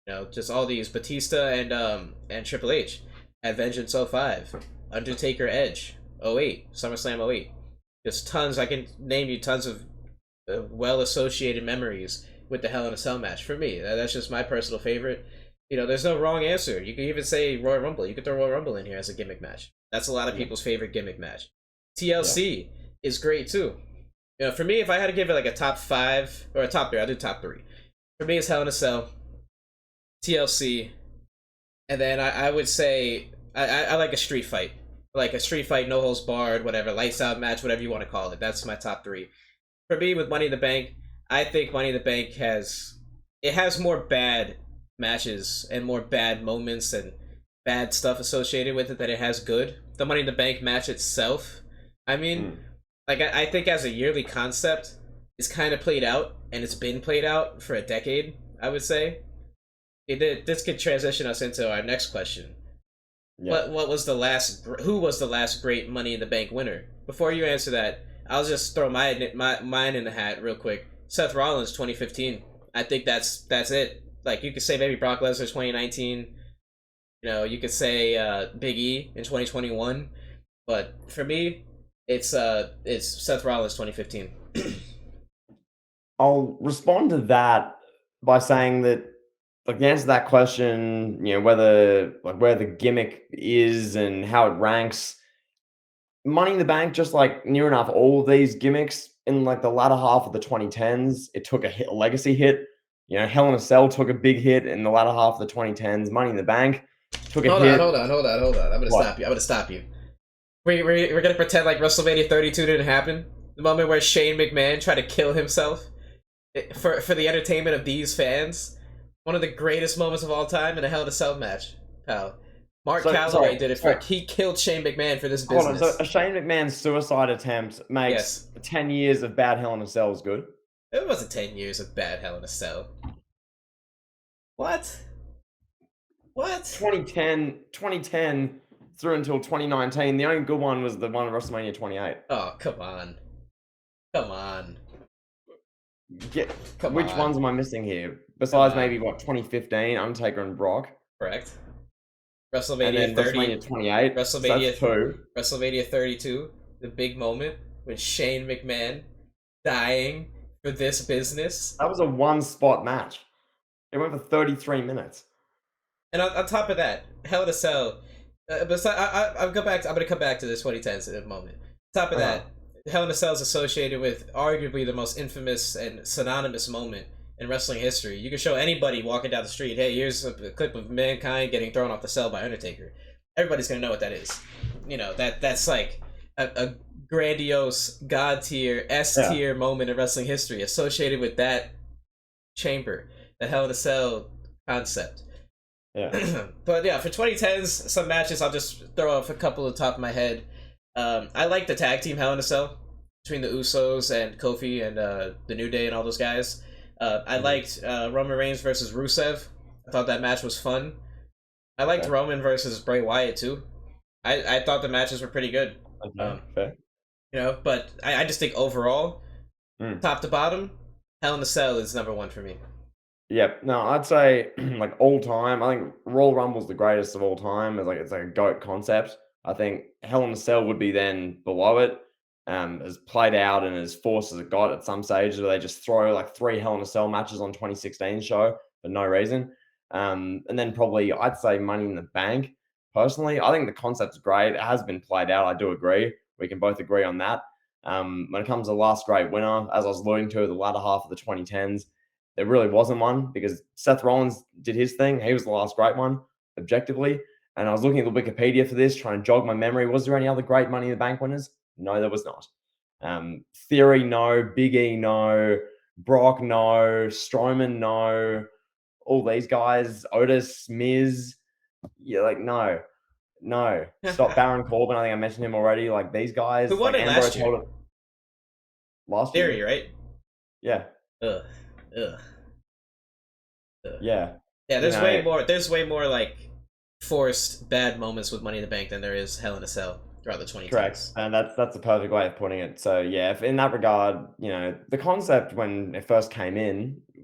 You know, just all these Batista and Triple H at Vengeance 05, Undertaker, Edge 08, SummerSlam 08. Just tons. I can name you tons of well associated memories with the Hell in a Cell match. For me, that's just my personal favorite. You know, there's no wrong answer. You can even say Royal Rumble. You could throw Royal Rumble in here as a gimmick match. That's a lot of people's favorite gimmick match. TLC is great too. For me, if I had to give it like a top five or a top three, I'll do top three. For me, it's Hell in a Cell, TLC, and then I would say I like a street fight, like a street fight, no holds barred, whatever, lights out match, whatever you want to call it. That's my top three. For me, with Money in the Bank, I think Money in the Bank has more bad matches and more bad moments and bad stuff associated with it than it has good. The Money in the Bank match itself, I mean, Mm, like I think as a yearly concept, it's kind of played out and it's been played out for a decade. I would say this could transition us into our next question. yeah. What was the last? Who was the last great Money in the Bank winner? Before you answer that, I'll just throw mine in the hat real quick. Seth Rollins, 2015. I think that's it. Like you could say maybe Brock Lesnar 2019. You could say Big E in 2021. But for me, it's Seth Rollins 2015. I'll respond to that by saying that, like, the answer to that question, whether like where the gimmick is and how it ranks, Money in the Bank, just like near enough all of these gimmicks in like the latter half of the 2010s, it took a legacy hit. Hell in a Cell took a big hit in the latter half of the 2010s. Money in the Bank took a Hold on, hit. hold on, hold on, hold on. I'm gonna What? stop you. I'm gonna stop you. We're gonna pretend like WrestleMania 32 didn't happen. The moment where Shane McMahon tried to kill himself for the entertainment of these fans. One of the greatest moments of all time in a Hell in a Cell match, pal. Mark So Calloway sorry, did it sorry. he killed Shane McMahon for this Hold on. So business. a Shane McMahon suicide attempt makes Yes. 10 years of bad Hell in a Cells good. It wasn't 10 years of bad Hell in a Cell. What? What? 2010 through until 2019. The only good one was the one at WrestleMania 28. Oh, come on. Come on. Get Come which on. ones am I missing here? Come Besides on. maybe what 2015, Undertaker and Brock, Correct. and WrestleMania then 30. WrestleMania 28. So that's WrestleMania two. WrestleMania 32, the big moment with Shane McMahon dying for this business. That was a one spot match. It went for 33 minutes. And on top of that, Hell in a Cell. I'll go back. I'm gonna come back to this 2010s in a moment. On top of Uh-huh. that, Hell in a Cell is associated with arguably the most infamous and synonymous moment in wrestling history. You can show anybody walking down the street, "Hey, here's a clip of Mankind getting thrown off the cell by Undertaker." Everybody's gonna know what that is. That's like a grandiose God tier, S Yeah. tier moment in wrestling history associated with that chamber, the Hell in a Cell concept. Yeah. But yeah, for 2010s, some matches I'll just throw off a couple of the top of my head. I like the tag team Hell in a Cell between the Usos and Kofi and the New Day and all those guys. I Mhm. liked Roman Reigns versus Rusev. I thought that match was fun. I liked Okay. Roman versus Bray Wyatt too. I thought the matches were pretty good. Okay. Um, Fair. but I just think overall, Mm. top to bottom, Hell in a Cell is number one for me. Yep. No, I'd say like all time. I think Royal Rumble's the greatest of all time. It's like a goat concept. I think Hell in a Cell would be then below it. As played out and as forced as it got at some stages where they just throw like three Hell in a Cell matches on 2016 show for no reason. And then probably I'd say Money in the Bank. Personally, I think the concept's great. It has been played out. I do agree. We can both agree on that. When it comes to the last great winner, as I was alluding to, the latter half of the 2010s, there really wasn't one because Seth Rollins did his thing. He was the last great one, objectively. And I was looking at the Wikipedia for this, trying to jog my memory. Was there any other great Money in the Bank winners? No, there was not. Theory, no. Big E, no. Brock, no. Strowman, no. All these guys, Otis, Miz, yeah, like no, no. Stop Baron Corbin. I think I mentioned him already. Like these Who guys, won like it last Ambrose year? held it last Theory, year. right? Yeah, Ugh, ugh, ugh. yeah. Yeah, You there's way know, more. There's way more like forced bad moments with Money in the Bank than there is Hell in a Cell throughout the correct, 2010s. and that's a perfect way of putting it. So yeah, if in that regard, the concept when it first came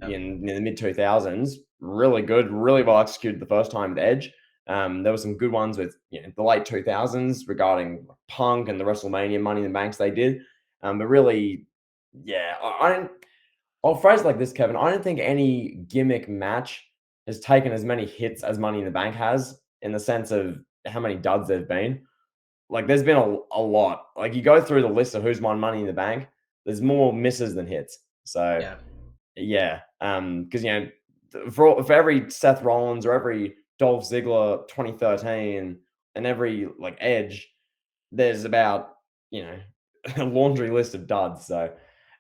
Yep. in the mid 2000s, really good, really well executed the first time with Edge. There were some good ones with the late 2000s regarding Punk and the WrestleMania Money in the Banks they did, but really, yeah, I don't. I'll phrase it like this, Kevin. I don't think any gimmick match has taken as many hits as Money in the Bank has, in the sense of how many duds there've been. Like, there's been a lot. Like, you go through the list of who's won Money in the Bank. there's more misses than hits. So Yeah. yeah, because for every Seth Rollins or every Dolph Ziggler 2013 and every like Edge, there's about a laundry list of duds. So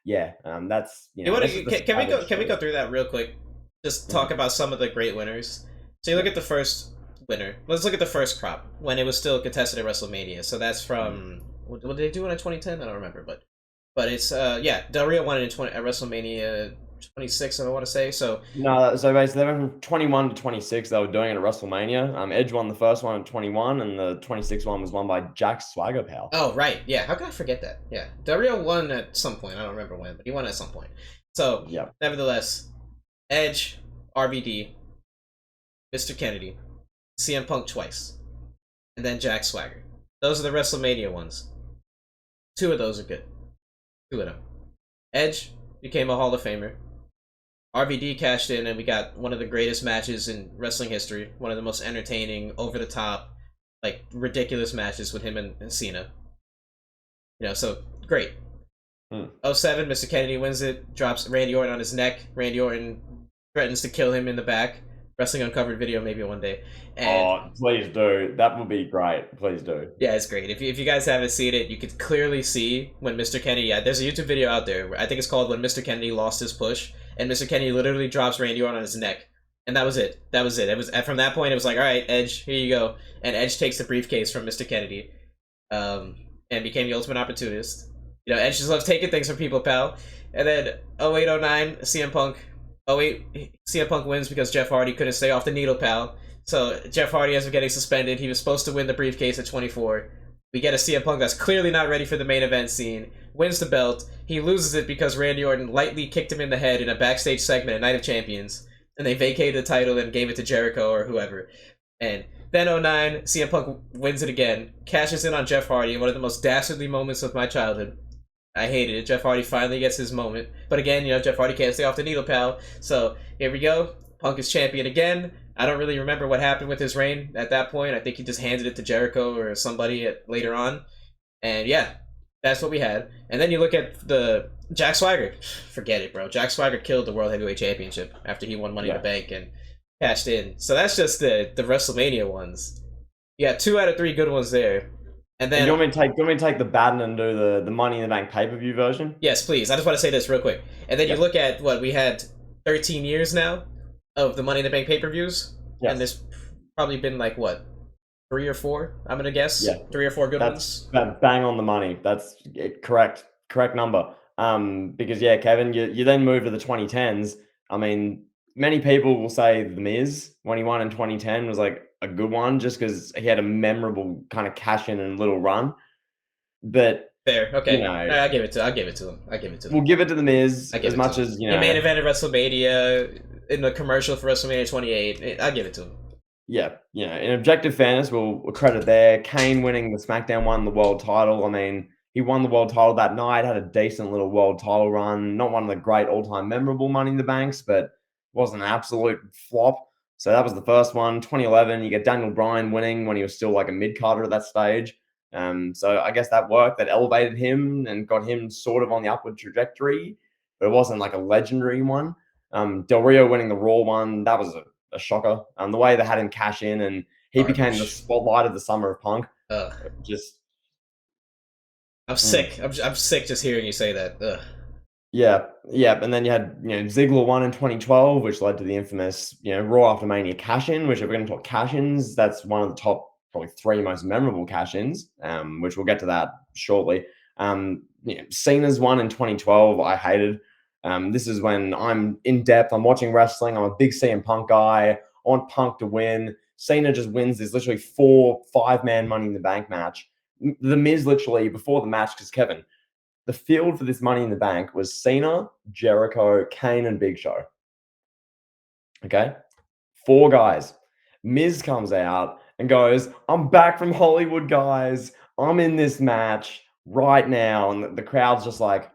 yeah, that's You want that's just to? the Can we go? savage Can we truth. go through that real quick? Just talk Mhm. about some of the great winners. So you look Yeah. at the first winner. Let's look at the first crop when it was still contested at WrestleMania. So that's Mm. from what did they do in 2010? I don't remember, but it's yeah, Del Rio won it in 20 at WrestleMania 26. I want to say so. No, so basically they went from 21 to 26. They were doing it at WrestleMania. Edge won the first one at 21, and the 26 one was won by Jack Swagger Pal. Oh right, yeah. How could I forget that? Yeah, Del Rio won at some point. I don't remember when, but he won at some point. So Yeah. nevertheless, Edge, RVD, Mr. Kennedy, CM Punk twice, and then Jack Swagger. Those are the WrestleMania ones. Two of those are good. Two of them. Edge became a Hall of Famer. RVD cashed in, and we got one of the greatest matches in wrestling history. One of the most entertaining, over the top, like ridiculous matches with him and Cena. So great. Hmm. '07, Mr. Kennedy wins it, drops Randy Orton on his neck. Randy Orton threatens to kill him in the back. Wrestling Uncovered video maybe one day. And Oh, please do. That would be great. Please do. yeah, it's great. If you guys haven't seen it, you could clearly see when Mr. Kennedy. Yeah, there's a YouTube video out there. I think it's called "When Mr. Kennedy Lost His Push," and Mr. Kennedy literally drops Randy Orton on his neck, and that was it. That was it. It was from that point. It was like, all right, Edge, here you go, and Edge takes the briefcase from Mr. Kennedy, and became the ultimate opportunist. Edge just loves taking things from people, pal. And then 0809 CM Punk. 08 CM Punk wins because Jeff Hardy couldn't stay off the needle, pal. So Jeff Hardy ends up getting suspended. He was supposed to win the briefcase at 24. We get a CM Punk that's clearly not ready for the main event scene. Wins the belt. He loses it because Randy Orton lightly kicked him in the head in a backstage segment at Night of Champions. And they vacated the title and gave it to Jericho or whoever. And then '09, CM Punk wins it again. Cashes in on Jeff Hardy. One of the most dastardly moments of my childhood. I hated it. Jeff Hardy finally gets his moment. But again, Jeff Hardy can't stay off the needle, pal. So here we go. Punk is champion again. I don't really remember what happened with his reign at that point. I think he just handed it to Jericho or somebody later on. And yeah, that's what we had. And then you look at the Jack Swagger. Forget it, bro. Jack Swagger killed the World Heavyweight Championship after he won Money in Yeah. the Bank and cashed in. So that's just the WrestleMania ones. You got 2 out of 3 good ones there. And And then you want me to take the baton and do the Money in the Bank pay-per-view version? yes, please. I just want to say this real quick. And then you Yeah. look at what we had 13 years now of the Money in the Bank pay-per-views, and Yes. there's probably been like what 3 or 4. I'm gonna guess Yeah. 3 or 4 good That's ones. bang on the money. That's it, correct number. Because yeah, Kevin, you then move to the 2010s. I mean, many people will say The Miz when he won in 2010 was like a good one just because he had a memorable kind of cash in and little run. But Fair, you okay. know, I give it to. I give it to him. I give it to we'll him. give it to The Miz I give as it to much him. as He main evented WrestleMania in the commercial for WrestleMania 28. I give it to him. yeah, in objective fairness, we'll credit there. Kane winning the SmackDown one, the world title. I mean, he won the world title that night, had a decent little world title run. Not one of the great all-time memorable Money in the Banks, but wasn't an absolute flop. So that was the first one. 2011, you get Daniel Bryan winning when he was still like a mid-carder at that stage. So I guess that worked. That elevated him and got him sort of on the upward trajectory, but it wasn't like a legendary one. Del Rio winning the Raw one, that was a shocker. The way they had him cash in and he became the Garbage. spotlight of the summer of Punk. Ugh. Just I'm mm. sick. I'm sick just hearing you say that. Ugh. Yeah. And then you had Ziggler won in 2012, which led to the infamous Raw After Mania cash in. Which if we're going to talk cash ins, that's one of the top probably 3 most memorable cash ins. Which we'll get to that shortly. Cena's one in 2012. I hated. This is when I'm in depth. I'm watching wrestling. I'm a big CM Punk guy. I want Punk to win. Cena just wins this literally 4-5 man Money in the Bank match. The Miz literally before the match, because Kevin, the field for this Money in the Bank was Cena, Jericho, Kane, and Big Show. Okay, 4 guys. Miz comes out and goes, "I'm back from Hollywood, guys. I'm in this match right now," and the crowd's just like,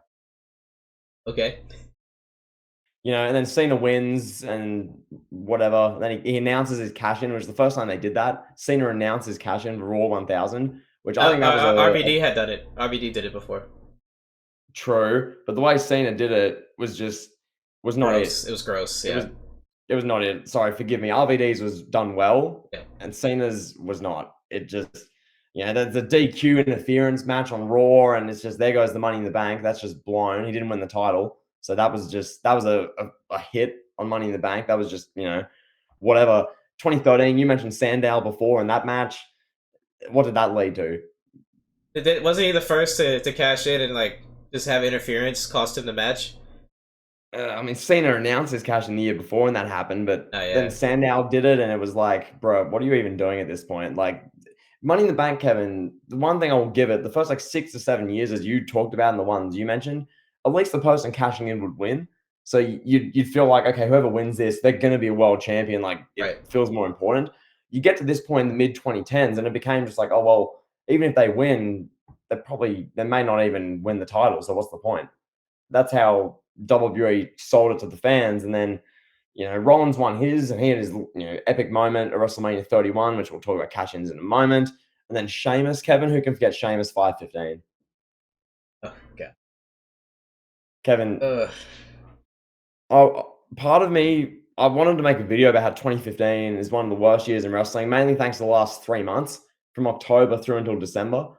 Okay. and then Cena wins and whatever. Then he announces his cash in, which is the first time they did that. Cena announced his cash in for Raw 1000, which I think that was RVD had done it. RVD did it before. true, but the way Cena did it was not Gross. it. It was gross. It Yeah. was it was not it. Sorry, forgive me. RVD's was done well, Yeah. and Cena's was not. It just, there's a DQ interference match on Raw, and it's just there goes the Money in the Bank. That's just blown. He didn't win the title, so that was a hit on Money in the Bank. That was just whatever. 2013, you mentioned Sandow before in that match. What did that lead to? Wasn't he the first to cash in and like just have interference cost him the match? I mean, Cena announced his cash in the year before when that happened, but Oh then yeah. Sandow did it, and it was like, bro, what are you even doing at this point? Like, Money in the Bank, Kevin. The one thing I will give it, the first like 6 to 7 years, as you talked about, and the ones you mentioned, at least the person cashing in would win. So you'd feel like, okay, whoever wins this, they're going to be a world champion. Like, it Right. feels more important. You get to this point in the mid 2010s, and it became just like, oh well, even if they win, they may not even win the title. So what's the point? That's how WWE sold it to the fans. And then, Rollins won his, and he had his epic moment at WrestleMania 31, which we'll talk about cash ins in a moment. And then Sheamus, Kevin, who can forget Sheamus 515? Oh god. Kevin, Ugh. part of me, I wanted to make a video about how 2015 is one of the worst years in wrestling, mainly thanks to the last 3 months from October through until December.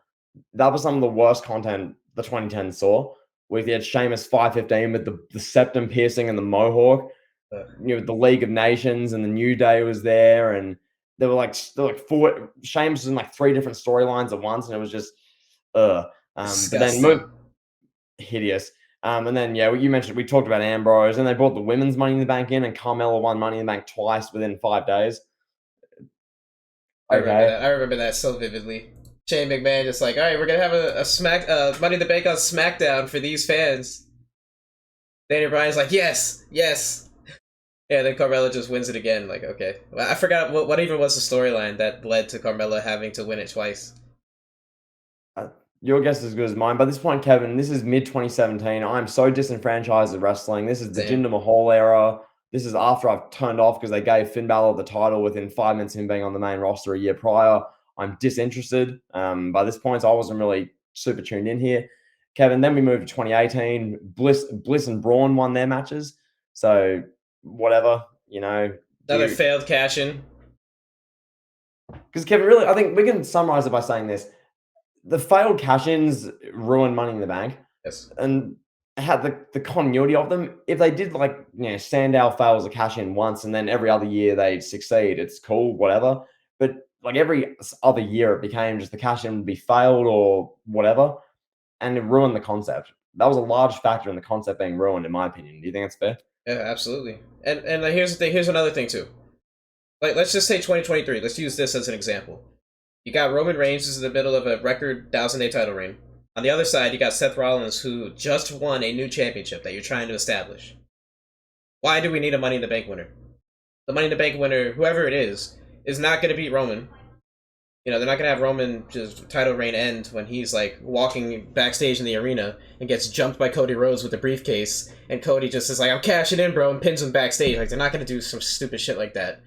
That was some of the worst content the 2010s saw. With the Sheamus 515 with the septum piercing and the mohawk, Ugh. the League of Nations and the New Day was there, and there were like four. Sheamus was in like three different storylines at once, and it was just but then Disgusting. hideous. And then you mentioned we talked about Ambrose, and they brought the women's Money in the Bank in, and Carmella won Money in the Bank twice within 5 days. Okay, I remember that so vividly. Shane McMahon just like, all right, we're gonna have a smack Money in the Bank on SmackDown for these fans. Daniel Bryan's like, yes, yes. Yeah, then Carmella just wins it again. Like, okay, well, I forgot what even was the storyline that led to Carmella having to win it twice. uh, your guess is as good as mine. By this point, Kevin, this is mid 2017. I'm so disenfranchised of wrestling. This is the Same. Jinder Mahal era. This is after I've turned off because they gave Finn Balor the title within 5 minutes of him being on the main roster a year prior. I'm disinterested. By this point, so I wasn't really super tuned in here. Kevin, then we moved to 2018. Bliss and Braun won their matches. So whatever, do Another you? failed cash in. Because Kevin, really, I think we can summarize it by saying this: the failed cash-ins ruined Money in the Bank, Yes. and had the continuity of them. If they did like Sandow fails a cash in once, and then every other year they succeed, it's cool, whatever. But like every other year, it became just the cash in would be failed or whatever, and it ruined the concept. That was a large factor in the concept being ruined, in my opinion. Do you think that's fair? Yeah, absolutely. And here's the thing. Here's another thing too. Like, let's just say 2023. Let's use this as an example. You got Roman Reigns who's in the middle of a record 1,000-day title reign. On the other side, you got Seth Rollins who just won a new championship that you're trying to establish. Why do we need a Money in the Bank winner? The Money in the Bank winner, whoever it is not going to beat Roman. You know, they're not going to have Roman just title reign end when he's like walking backstage in the arena and gets jumped by Cody Rhodes with a briefcase, and Cody just is like, I'm cashing in, bro, and pins him backstage. Like, they're not going to do some stupid shit like that.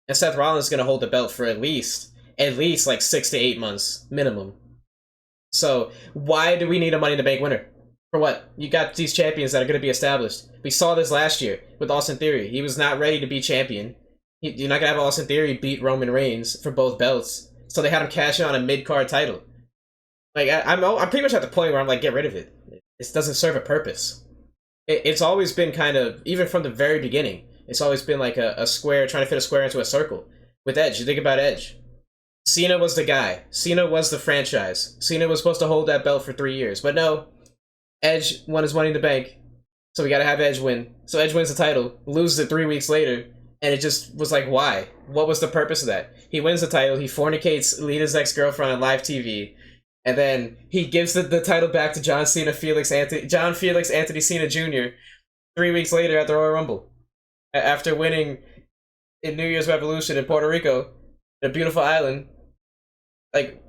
And Seth Rollins is going to hold the belt for at least like 6 to 8 months minimum. So why do we need a Money in the Bank winner? For what? You got these champions that are going to be established. We saw this last year with Austin Theory. He was not ready to be champion. You're not going to have Austin Theory beat Roman Reigns for both belts. So they had him cash in on a mid-card title. Like, I'm pretty much at the point where I'm like, get rid of it. It doesn't serve a purpose. It's always been kind of, even from the very beginning, it's always been like a square, trying to fit a square into a circle. With Edge, you think about Edge. Cena was the guy. Cena was the franchise. Cena was supposed to hold that belt for 3 years. But no, Edge won his Money in the Bank. So we gotta have Edge win. So Edge wins the title, loses it 3 weeks later, and it just was like, why? What was the purpose of that? He wins the title, he fornicates Lita's ex-girlfriend on live TV, and then he gives the title back to John Felix Anthony Cena Jr. 3 weeks later at the Royal Rumble. After winning in New Year's Revolution in Puerto Rico, a beautiful island. Like,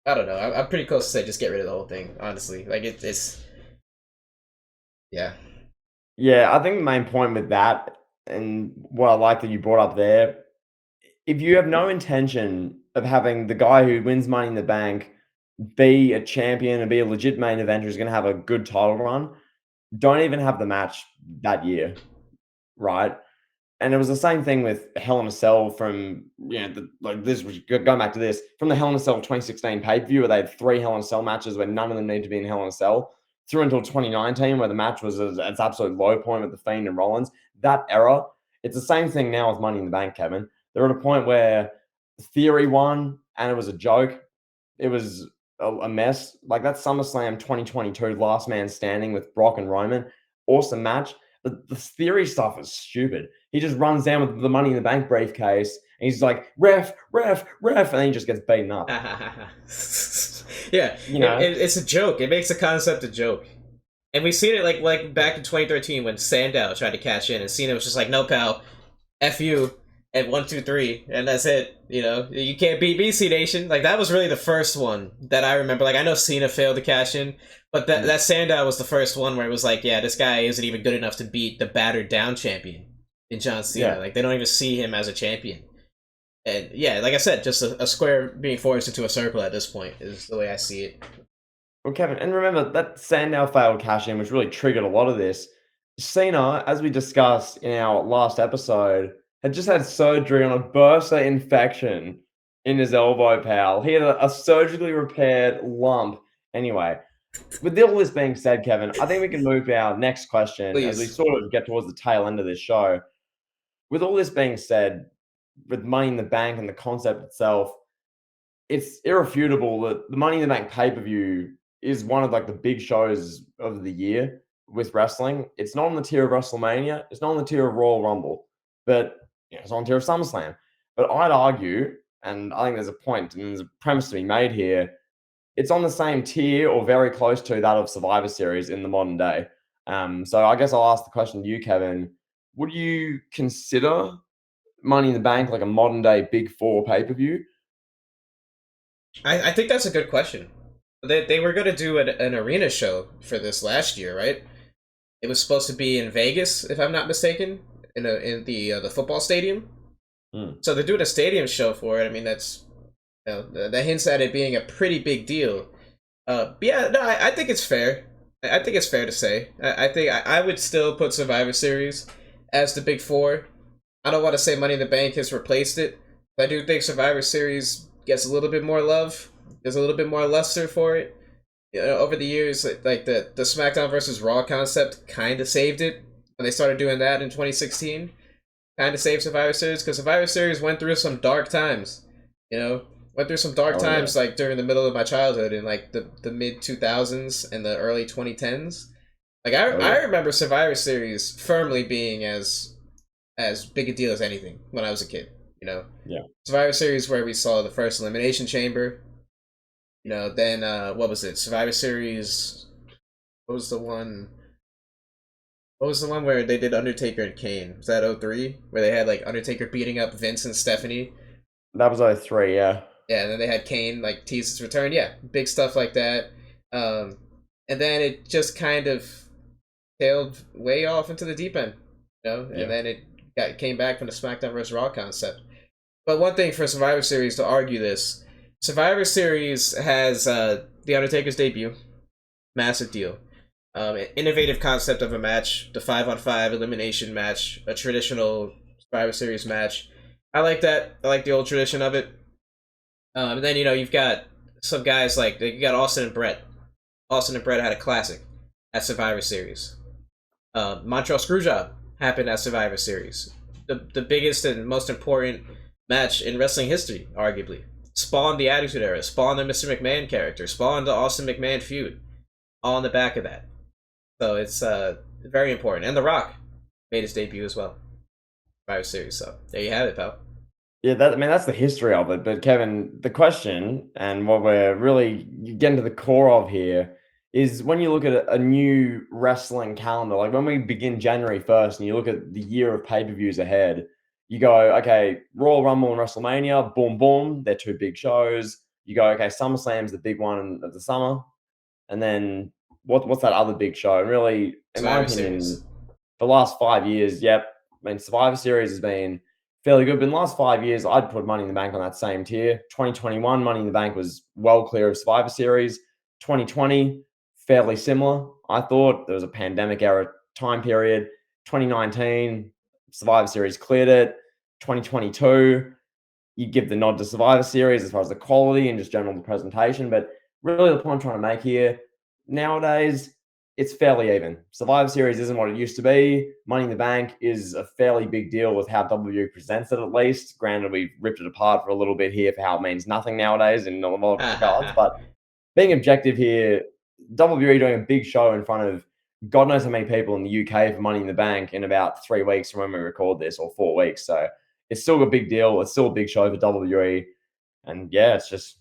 I don't know. I'm pretty close to say just get rid of the whole thing, honestly. Like, it's... Yeah. Yeah, I think the main point with that, and what I like that you brought up there, if you have no intention of having the guy who wins Money in the Bank be a champion and be a legit main eventer who's going to have a good title run, don't even have the match that year, right? And it was the same thing with Hell in a Cell from, like this, going back to this, from the Hell in a Cell 2016 pay per view where they had 3 Hell in a Cell matches where none of them need to be in Hell in a Cell, through until 2019 where the match was at its absolute low point with The Fiend and Rollins. That era, it's the same thing now with Money in the Bank, Kevin. They're at a point where Theory won and it was a joke. It was a mess. Like that SummerSlam 2022 Last Man Standing with Brock and Roman, awesome match. The Theory stuff is stupid. He just runs down with the Money in the Bank briefcase and he's like, ref, ref, ref, and then he just gets beaten up. Yeah, You know, it's a joke. It makes the concept a joke. And we've seen it like back in 2013 when Sandow tried to cash in and Cena was just like, no, pal, F you, and 1, 2, 3, and that's it. You know, you can't beat me, C Nation. Like that was really the first one that I remember. Like I know Cena failed to cash in, but that Sandow was the first one where it was like, yeah, this guy isn't even good enough to beat the battered down champion in John Cena. yeah. Like they don't even see him as a champion. And yeah, like I said, just a square being forced into a circle at this point is the way I see it. Well, Kevin, and remember that Sandow failed cash in, which really triggered a lot of this. Cena, as we discussed in our last episode, had just had surgery on a bursa infection in his elbow, pal. He had a surgically repaired lump. Anyway, with all this being said, Kevin, I think we can move to our next question as we Please. sort of get towards the tail end of this show. With all this being said, with Money in the Bank and the concept itself, it's irrefutable that the Money in the Bank pay-per-view is one of like the big shows of the year with wrestling. It's not on the tier of WrestleMania, it's not on the tier of Royal Rumble, but it's on the tier of SummerSlam. But I'd argue, and I think there's a point and there's a premise to be made here, it's on the same tier or very close to that of Survivor Series in the modern day. So I guess I'll ask the question to you, Kevin. Would you consider Money in the Bank like a modern day Big Four pay-per-view? I think that's a good question. They were going to do an arena show for this last year, right? It was supposed to be in Vegas, if I'm not mistaken, in the football stadium. So they're doing a stadium show for it. I mean, that's that hints at it being a pretty big deal. But yeah, no, I think it's fair. I think it's fair to say. I think I would still put Survivor Series as the Big Four. I don't want to say Money in the Bank has replaced it, but I do think Survivor Series gets a little bit more love. There's a little bit more luster for it. You know, over the years, like the SmackDown versus Raw concept kind of saved it when they started doing that in 2016. Kind of saved Survivor Series because Survivor Series went through some dark times. You know, went through some dark times like during the middle of my childhood in like the mid 2000s and the early 2010s. Like I remember Survivor Series firmly being as big a deal as anything when I was a kid. You know, Yeah. Survivor Series where we saw the first Elimination Chamber. You know, then what was it? Survivor Series. What was the one? What was the one where they did Undertaker and Kane? Was that 03? Where they had like Undertaker beating up Vince and Stephanie? That was 03, yeah. Yeah, and then they had Kane like tease his return. Yeah, big stuff like that. And then it just kind of tailed way off into the deep end. You know, and then it came back from the SmackDown vs. Raw concept. But one thing for Survivor Series to argue this, Survivor Series has The Undertaker's debut, massive deal. Innovative concept of a match, the 5-on-5 elimination match, a traditional Survivor Series match. I like that. I like the old tradition of it. And then you've got some guys like you got Austin and Brett. Austin and Brett had a classic at Survivor Series. Montreal Screwjob happened at Survivor Series. The biggest and most important match in wrestling history, arguably. Spawned the Attitude Era, spawned the Mr. McMahon character, spawned the Austin McMahon feud. All on the back of that. So it's very important. And The Rock made his debut as well. Survivor Series. So there you have it, pal. Yeah, that's the history of it. But Kevin, the question and what we're really getting to the core of here is when you look at a new wrestling calendar, like when we begin January 1st and you look at the year of pay-per-views ahead, you go, okay, Royal Rumble and WrestleMania, boom, boom, they're two big shows. You go, okay, SummerSlam's the big one of the summer. And then what's that other big show? And really, in my opinion, the last 5 years, yep. I mean, Survivor Series has been fairly good. But in the last 5 years, I'd put Money in the Bank on that same tier. 2021, Money in the Bank was well clear of Survivor Series. 2020, fairly similar. I thought there was a pandemic era time period. 2019, Survivor Series cleared it. 2022, you give the nod to Survivor Series as far as the quality and just general presentation. But really, the point I'm trying to make here nowadays, it's fairly even. Survivor Series isn't what it used to be. Money in the Bank is a fairly big deal with how WWE presents it, at least. Granted, we ripped it apart for a little bit here for how it means nothing nowadays in a lot of regards. But being objective here, WWE doing a big show in front of God knows how many people in the UK for Money in the Bank in about 3 weeks from when we record this, or 4 weeks. So it's still a big deal. It's still a big show for WWE. And yeah, it's just,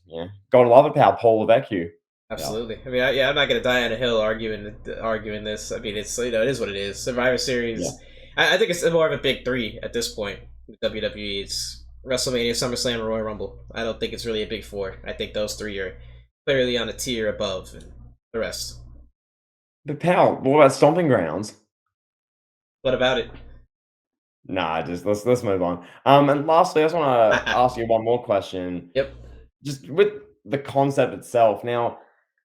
gotta love it how Paul Levesque. Yeah. Absolutely. I mean, I'm not gonna die on a hill arguing this. I mean, it's it is what it is. Survivor Yeah. Series. I think it's more of a big three at this point with WWE. It's WrestleMania, SummerSlam, Royal Rumble. I don't think it's really a big four. I think those three are clearly on a tier above the rest. But pal, what about Stomping Grounds? What about it? Nah, just let's move on. And lastly, I just want to ask you one more question. Yep. Just with the concept itself. Now,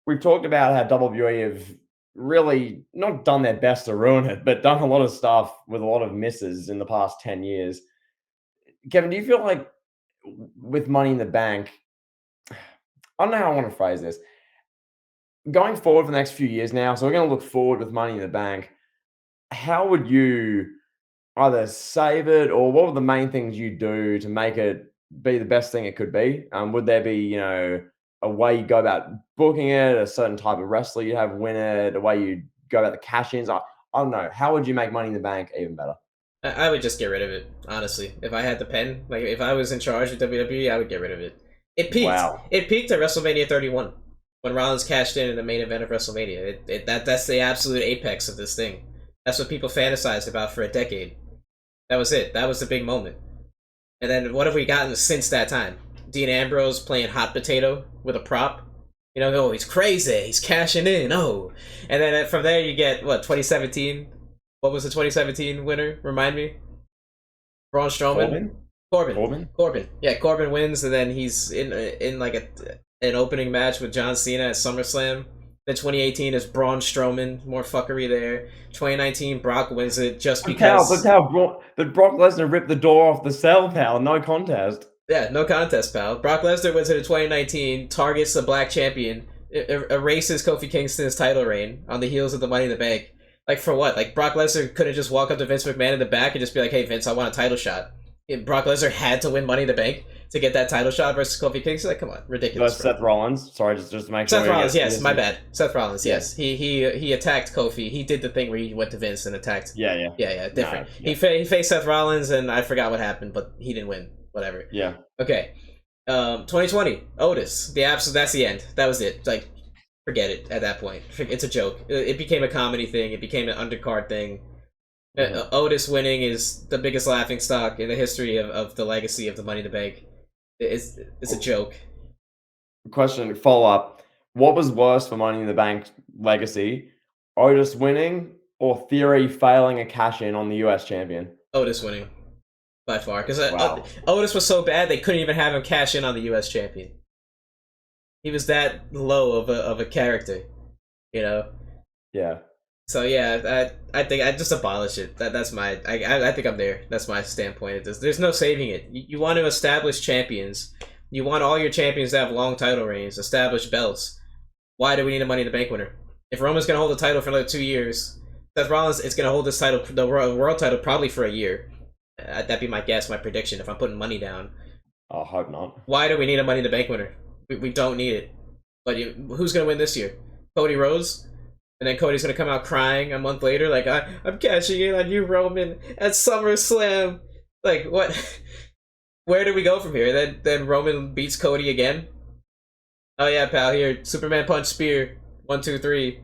we've talked about how WWE have really not done their best to ruin it, but done a lot of stuff with a lot of misses in the past 10 years. Kevin, do you feel like with Money in the Bank, I don't know how I want to phrase this. Going forward for the next few years now, so we're going to look forward with Money in the Bank. How would you either save it, or what were the main things you do to make it be the best thing it could be? Would there be, a way you go about booking it, a certain type of wrestler you have win it, a way you go about the cash-ins? I don't know. How would you make Money in the Bank even better? I would just get rid of it, honestly. If I had the pen, like if I was in charge of WWE, I would get rid of it. It peaked. Wow. It peaked at WrestleMania 31 when Rollins cashed in the main event of WrestleMania. That's the absolute apex of this thing. That's what people fantasized about for a decade. That was it. That was the big moment. And then what have we gotten since that time? Dean Ambrose playing hot potato with a prop. Oh, he's crazy. He's cashing in. Oh, and then from there you get what 2017. What was the 2017 winner? Remind me. Braun Strowman. Corbin. Yeah, Corbin wins, and then he's in like an opening match with John Cena at SummerSlam. Then 2018 is Braun Strowman, more fuckery there. 2019, Brock wins it just because. But Brock Lesnar ripped the door off the cell, pal. No contest. Yeah, no contest, pal. Brock Lesnar wins it in 2019, targets the black champion, erases Kofi Kingston's title reign on the heels of the Money in the Bank. Like, for what? Like, Brock Lesnar couldn't just walk up to Vince McMahon in the back and just be like, hey, Vince, I want a title shot. Brock Lesnar had to win Money in the Bank to get that title shot versus Kofi Kingston. Like, come on, ridiculous. Seth Rollins. Sorry, just to make sure. Seth Rollins, yes, my bad. Seth Rollins, yes. He attacked Kofi. He did the thing where he went to Vince and attacked. Yeah, different. No, yeah. He faced Seth Rollins, and I forgot what happened, but he didn't win. Whatever. Yeah. Okay. 2020, Otis. That's the end. That was it. Like, forget it at that point. It's a joke. It became a comedy thing. It became an undercard thing. Otis winning is the biggest laughingstock in the history of the legacy of the Money in the Bank. It's a joke. Question, follow up. What was worse for Money in the Bank legacy? Otis winning or Theory failing a cash in on the US champion? Otis winning. By far. Because Otis was so bad they couldn't even have him cash in on the US champion. He was that low of a character. Yeah. So yeah, I think I just abolish it. That's my I think I'm there. That's my standpoint. There's no saving it. You want to establish champions. You want all your champions to have long title reigns, establish belts. Why do we need a Money in the Bank winner? If Roman's gonna hold the title for another 2 years, Seth Rollins is gonna hold this title, the world title, probably for a year. That'd be my guess, my prediction. If I'm putting money down, I hope not. Why do we need a Money in the Bank winner? We don't need it. But who's gonna win this year? Cody Rhodes. And then Cody's gonna come out crying a month later, like, I'm cashing in on you, Roman, at SummerSlam. Like, what? Where do we go from here? Then Roman beats Cody again? Oh yeah, pal, here, Superman Punch Spear, 1, 2, 3.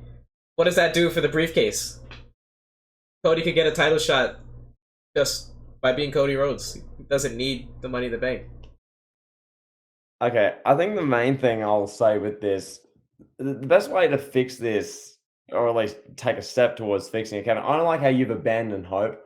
What does that do for the briefcase? Cody could get a title shot just by being Cody Rhodes. He doesn't need the Money in the Bank. Okay, I think the main thing I'll say with this, the best way to fix this, or at least take a step towards fixing it, Kevin, I don't like how you've abandoned hope.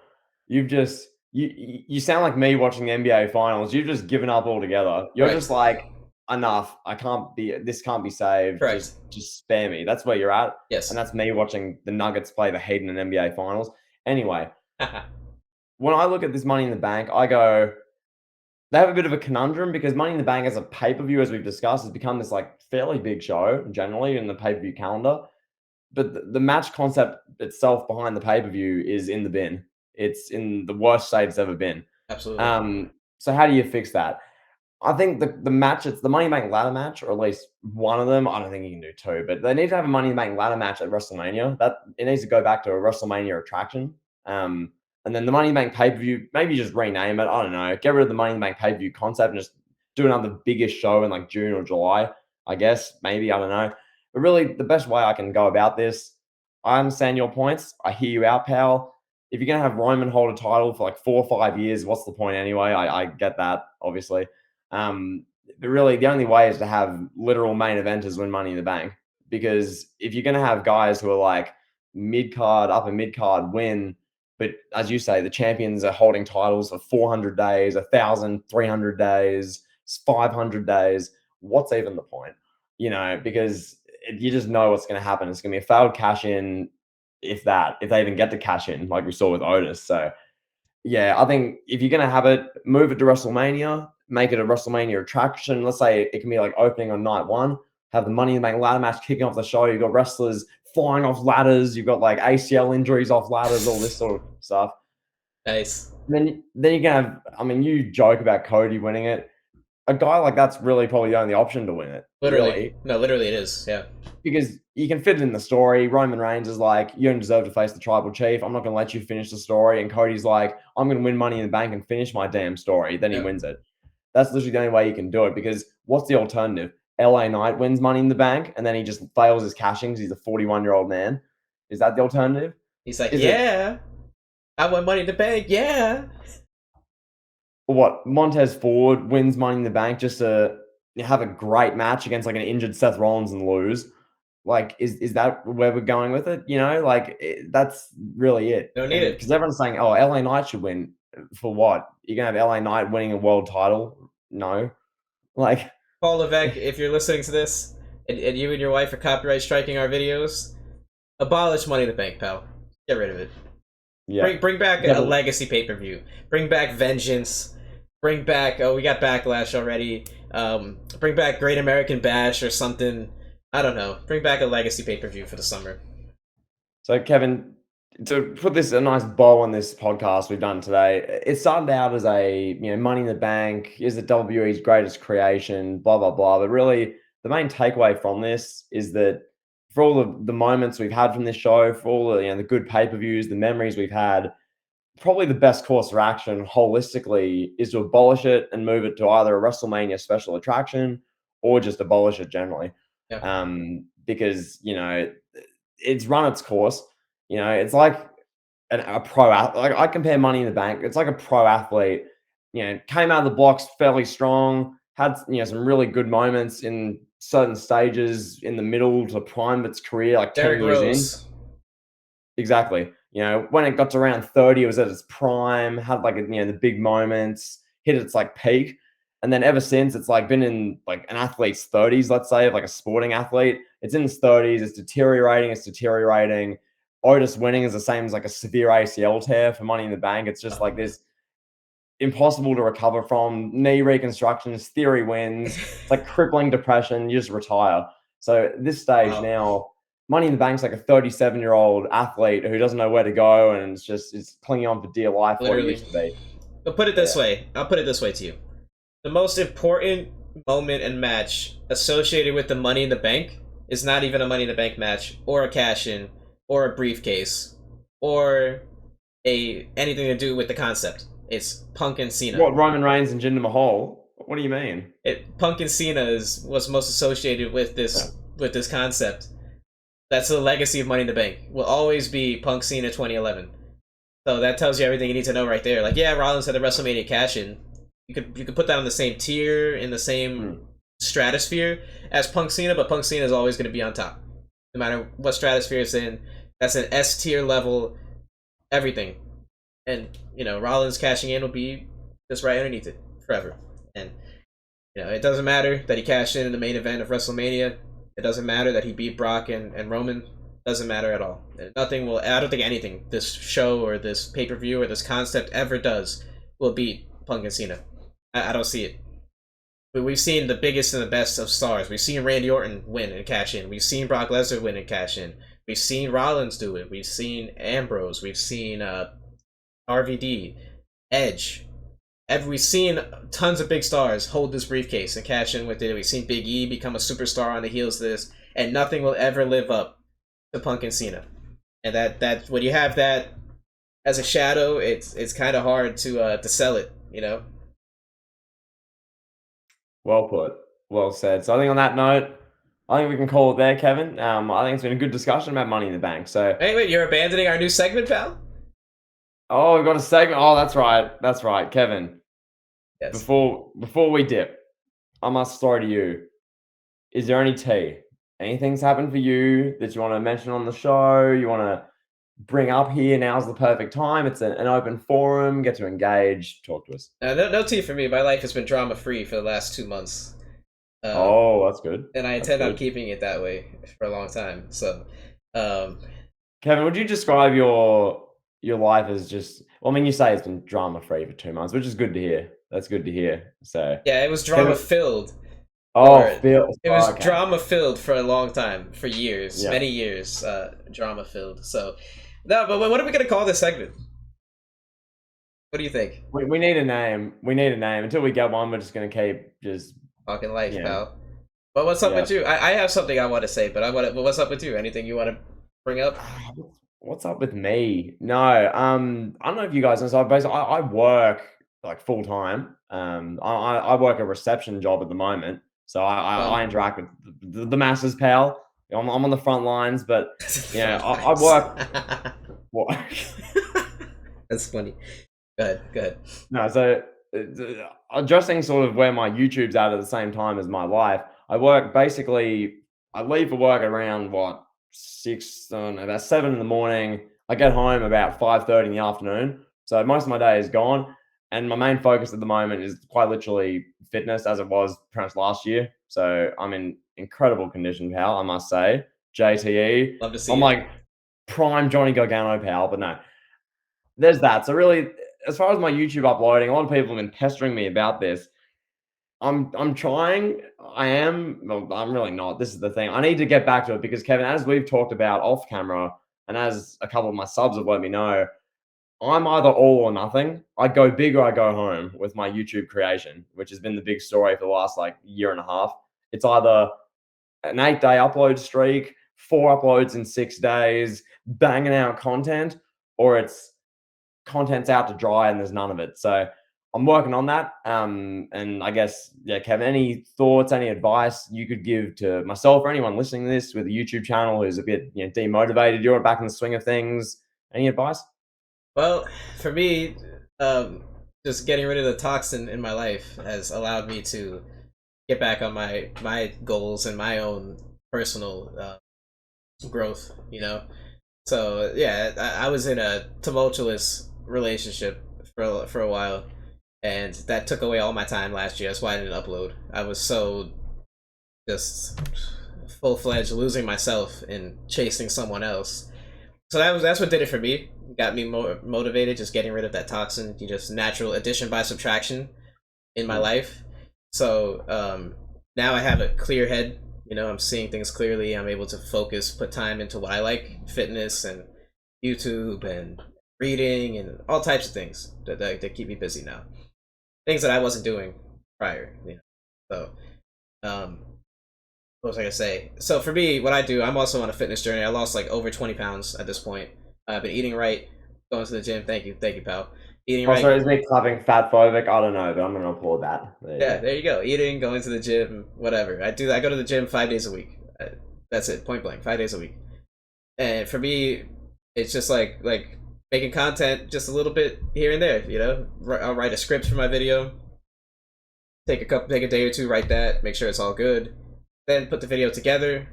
You've just You sound like me watching the NBA finals. You've just given up altogether. You're just Correct. like, enough. I can't be. This can't be saved. Correct. Just spare me. That's where you're at, and Yes. that's me watching the Nuggets play the Heat in an NBA finals. Anyway, when I look at this Money in the Bank, I go, they have a bit of a conundrum because Money in the Bank as a pay per view, as we've discussed, has become this like fairly big show generally in the pay per view calendar. But the match concept itself behind the pay per view is in the bin. It's in the worst state it's ever been. Absolutely. So how do you fix that? I think the match, it's the Money in the Bank ladder match, or at least one of them. I don't think you can do two, but they need to have a Money in the Bank ladder match at WrestleMania. That it needs to go back to a WrestleMania attraction. Um, and then the Money in the Bank pay per view, maybe just rename it. I don't know. Get rid of the Money in the Bank pay per view concept and just do another biggest show in like June or July. I guess maybe I don't know. But really, the best way I can go about this, I understand your points. I hear you out, pal. If you're gonna have Roman hold a title for like 4 or 5 years, what's the point anyway? I get that, obviously. Um, but really, the only way is to have literal main eventers win Money in the Bank. Because if you're going to have guys who are like mid card, upper mid card win, but as you say, the champions are holding titles for 400 days, 1,300 days, 500 days, what's even the point? Because you just know what's going to happen. It's going to be a failed cash in, if that, if they even get to cash in, like we saw with Otis. So, yeah, I think if you're gonna have it, move it to WrestleMania, make it a WrestleMania attraction. Let's say it can be like opening on night one, have the Money in the Bank ladder match kicking off the show. You've got wrestlers flying off ladders, you've got like ACL injuries off ladders, all this sort of stuff. Nice. Then you can have, I mean, you joke about Cody winning it. A guy like that's really probably the only option to win it, Literally. really. No, literally it is. Yeah. Because you can fit it in the story. Roman Reigns is like, you don't deserve to face the tribal chief. I'm not going to let you finish the story. And Cody's like, I'm going to win Money in the Bank and finish my damn story. Then he Yeah. wins it. That's literally the only way you can do it. Because what's the alternative? LA Knight wins Money in the Bank and then he just fails his cashing because he's a 41-year-old man. Is that the alternative? He's like, Is it yeah, I won Money in the Bank. Yeah. what? Montez Ford wins Money in the Bank just to have a great match against like an injured Seth Rollins and lose. Like, is that where we're going with it? That's really it. Don't need And it. because everyone's saying, "Oh, LA Knight should win." For what? You're gonna have LA Knight winning a world title? No. Like, Paul Levesque, if you're listening to this, and you and your wife are copyright striking our videos, abolish Money in the Bank, pal. Get rid of it. yeah, Bring back a Devil- legacy pay per view. Bring back Vengeance. Bring back, oh, we got Backlash already. Bring back Great American Bash or something. I don't know. Bring back a legacy pay per view for the summer. So, Kevin, to put this a nice bow on this podcast we've done today, it started out as a Money in the Bank is it WWE's greatest creation, blah blah blah. But really, the main takeaway from this is that for all of the moments we've had from this show, for all the good pay per views, the memories we've had, probably the best course of action holistically is to abolish it and move it to either a WrestleMania special attraction or just abolish it generally. Yeah. Because it's run its course. It's like a pro athlete. Like I compare Money in the Bank. It's like a pro athlete. Came out of the blocks fairly strong. Had some really good moments in certain stages in the middle to prime its career, like Derrick 10 years in. Rose. Exactly. When it got to around 30, it was at its prime, had like the big moments, hit its like peak. And then ever since, it's like been in like an athlete's 30s, let's say, of like a sporting athlete. It's in its 30s, it's deteriorating. Otis winning is the same as like a severe ACL tear for Money in the Bank. It's just like this impossible to recover from. Knee reconstructions, theory wins. It's like crippling depression. You just retire. So at this stage Wow. now, Money in the Bank's like a 37-year-old athlete who doesn't know where to go and it's clinging on for dear life what it Literally. used to be. But put it this way. I'll put it this way to you. The most important moment and match associated with the Money in the Bank is not even a Money in the Bank match or a cash-in or a briefcase or anything to do with the concept. It's Punk and Cena. What, Roman Reigns and Jinder Mahal? What do you mean? Punk and Cena was most associated with this concept. That's the legacy of Money in the Bank. Will always be Punk Cena 2011. So that tells you everything you need to know right there. Like, yeah, Rollins had the WrestleMania cash-in. You could put that on the same tier, in the same stratosphere as Punk Cena, but Punk Cena is always going to be on top. No matter what stratosphere it's in, that's an S tier level, everything. and Rollins cashing in will be just right underneath it forever. And it doesn't matter that he cashed in the main event of WrestleMania. It doesn't matter that he beat Brock and Roman. Doesn't matter at all. Nothing will. I don't think anything this show or this pay-per-view or this concept ever does will beat Punk and Cena. I don't see it. But we've seen the biggest and the best of stars. We've seen Randy Orton win and cash in. We've seen Brock Lesnar win and cash in. We've seen Rollins do it. We've seen Ambrose. We've seen RVD, Edge. We've seen tons of big stars hold this briefcase and cash in with it. We've seen Big E become a superstar on the heels of this, and nothing will ever live up to Punk and Cena. And that when you have that as a shadow, it's kind of hard to sell it, Well put. Well said. So I think on that note, I think we can call it there, Kevin. I think it's been a good discussion about Money in the Bank. So, hey, wait, you're abandoning our new segment, pal? oh, we've got a segment. Oh, that's right. That's right, Kevin. Yes. Before we dip, I must throw to you. Is there any tea? Anything's happened for you that you want to mention on the show? You want to bring up here? Now's the perfect time. It's an open forum. Get to engage. Talk to us. No tea for me. My life has been drama free for the last 2 months. Oh, that's good. And I intend on keeping it that way for a long time. So, Kevin, would you describe your life as just? Well, I mean, you say it's been drama free for 2 months, which is good to hear. That's good to hear. So yeah, it was drama filled. Oh, it was drama filled for a long time, for years, many years, drama filled. So, no, but what are we gonna call this segment? What do you think? We need a name. We need a name. Until we get one, we're just gonna keep just talking life, pal. But what's up with you? I have something I want to say, but what's up with you? Anything you want to bring up? What's up with me? No, I don't know if you guys know. So I work like full time. I work a reception job at the moment, so I interact with the masses, pal. I'm on the front lines, but I work. That's funny. Go ahead. No, so addressing sort of where my YouTube's at the same time as my life. I work basically. I leave for work around about 7 in the morning. I get home about 5:30 in the afternoon. So most of my day is gone. And my main focus at the moment is quite literally fitness, as it was perhaps last year. So I'm in incredible condition, pal, I must say. JTE. Love to see I'm like prime Johnny Gargano, pal, but no. There's that. So really, as far as my YouTube uploading, a lot of people have been pestering me about this. I'm trying. I am. Well, I'm really not. This is the thing. I need to get back to it because, Kevin, as we've talked about off camera, and as a couple of my subs have let me know, I'm either all or nothing. I go big or I go home with my YouTube creation, which has been the big story for the last year and a half. It's either an 8-day upload streak, 4 uploads in 6 days, banging out content, or it's content's out to dry and there's none of it. So I'm working on that. And I guess, Kevin, any thoughts, any advice you could give to myself or anyone listening to this with a YouTube channel who's a bit demotivated, you're back in the swing of things? Any advice? Well, for me, just getting rid of the toxin in my life has allowed me to get back on my goals and my own personal growth, So, yeah, I was in a tumultuous relationship for a while, and that took away all my time last year. That's why I didn't upload. I was so just full-fledged losing myself in chasing someone else. So that's what did it for me. Got me more motivated, just getting rid of that toxin. Just natural addition by subtraction in my life. So now I have a clear head. I'm seeing things clearly. I'm able to focus, put time into what I like, fitness and YouTube and reading and all types of things that keep me busy now. Things that I wasn't doing prior. So what was I gonna say? So for me, what I do, I'm also on a fitness journey. I lost over 20 pounds at this point. I've been eating right, going to the gym. Thank you, pal. Eating right. Sorry, is me clapping fat phobic? I don't know, but I'm gonna applaud that. There you go. Eating, going to the gym, whatever. I go to the gym 5 days a week. That's it, point blank, 5 days a week. And for me, it's just like making content just a little bit here and there. I'll write a script for my video. Take a day or two, write that, make sure it's all good. Then put the video together,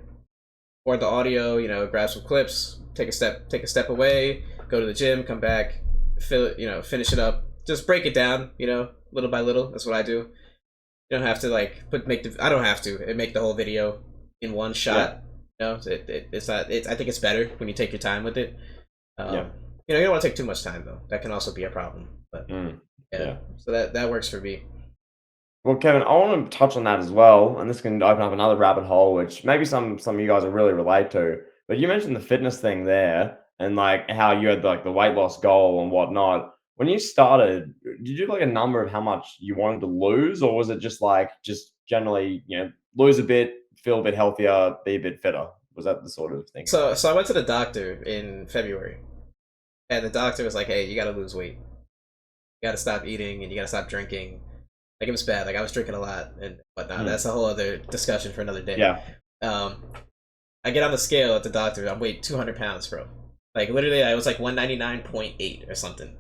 or the audio. Grab some clips, take a step away, go to the gym, come back, finish it up. Just break it down, little by little. That's what I do. You don't have to like I don't have to make the whole video in one Yeah. shot. It's not. I think it's better when you take your time with it. Yeah. You don't want to take too much time though. That can also be a problem. But yeah, Yeah. so that works for me. Well, Kevin, I want to touch on that as well, and this can open up another rabbit hole, which maybe some of you guys will really relate to. But you mentioned the fitness thing there, and like how you had like the weight loss goal and whatnot. When you started, did you have like a number of how much you wanted to lose, or was it just generally, lose a bit, feel a bit healthier, be a bit fitter? Was that the sort of thinking So there? so I went to the doctor in February, and the doctor was like, "Hey, you got to lose weight. You got to stop eating, and you got to stop drinking." Like it was bad. Like I was drinking a lot and whatnot. Mm. That's a whole other discussion for another day. Yeah. Um, I get on the scale at the doctor. I'm weighed 200 pounds, bro. Like literally, I was like 199.8 or something,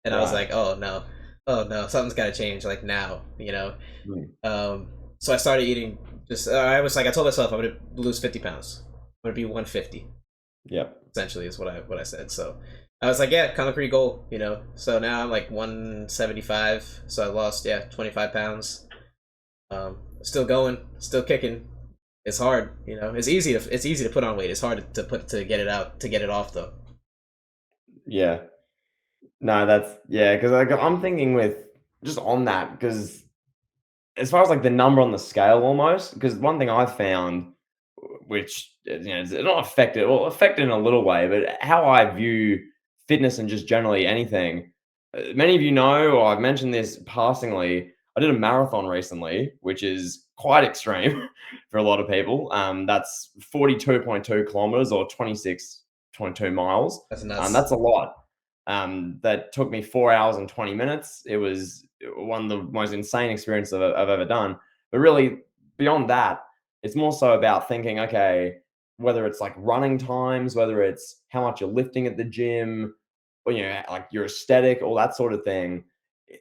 and I was Right. like, oh no, something's got to change. Like now. Mm. So I started eating. I told myself I'm gonna lose 50 pounds. I'm gonna be 150. Yep. Essentially, is what I said. So I was like, yeah, concrete goal. So now I'm like 175. So I lost 25 pounds. Still going, still kicking. It's hard. It's easy to put on weight. It's hard to get it out, to get it off though. Yeah. No, that's yeah. Because I'm thinking with just on that because as far as like the number on the scale almost, because one thing I found, which is not affected, well, affected in a little way, but how I view fitness and just generally anything. Many of you know, or I've mentioned this passingly. I did a marathon recently, which is quite extreme for a lot of people. That's 42.2 kilometers or 26.2 miles. That's nuts. That's a lot. That took me 4 hours and 20 minutes. It was one of the most insane experiences I've ever done. But really, beyond that, it's more so about thinking, okay, whether it's like running times, whether it's how much you're lifting at the gym, or like your aesthetic, all that sort of thing.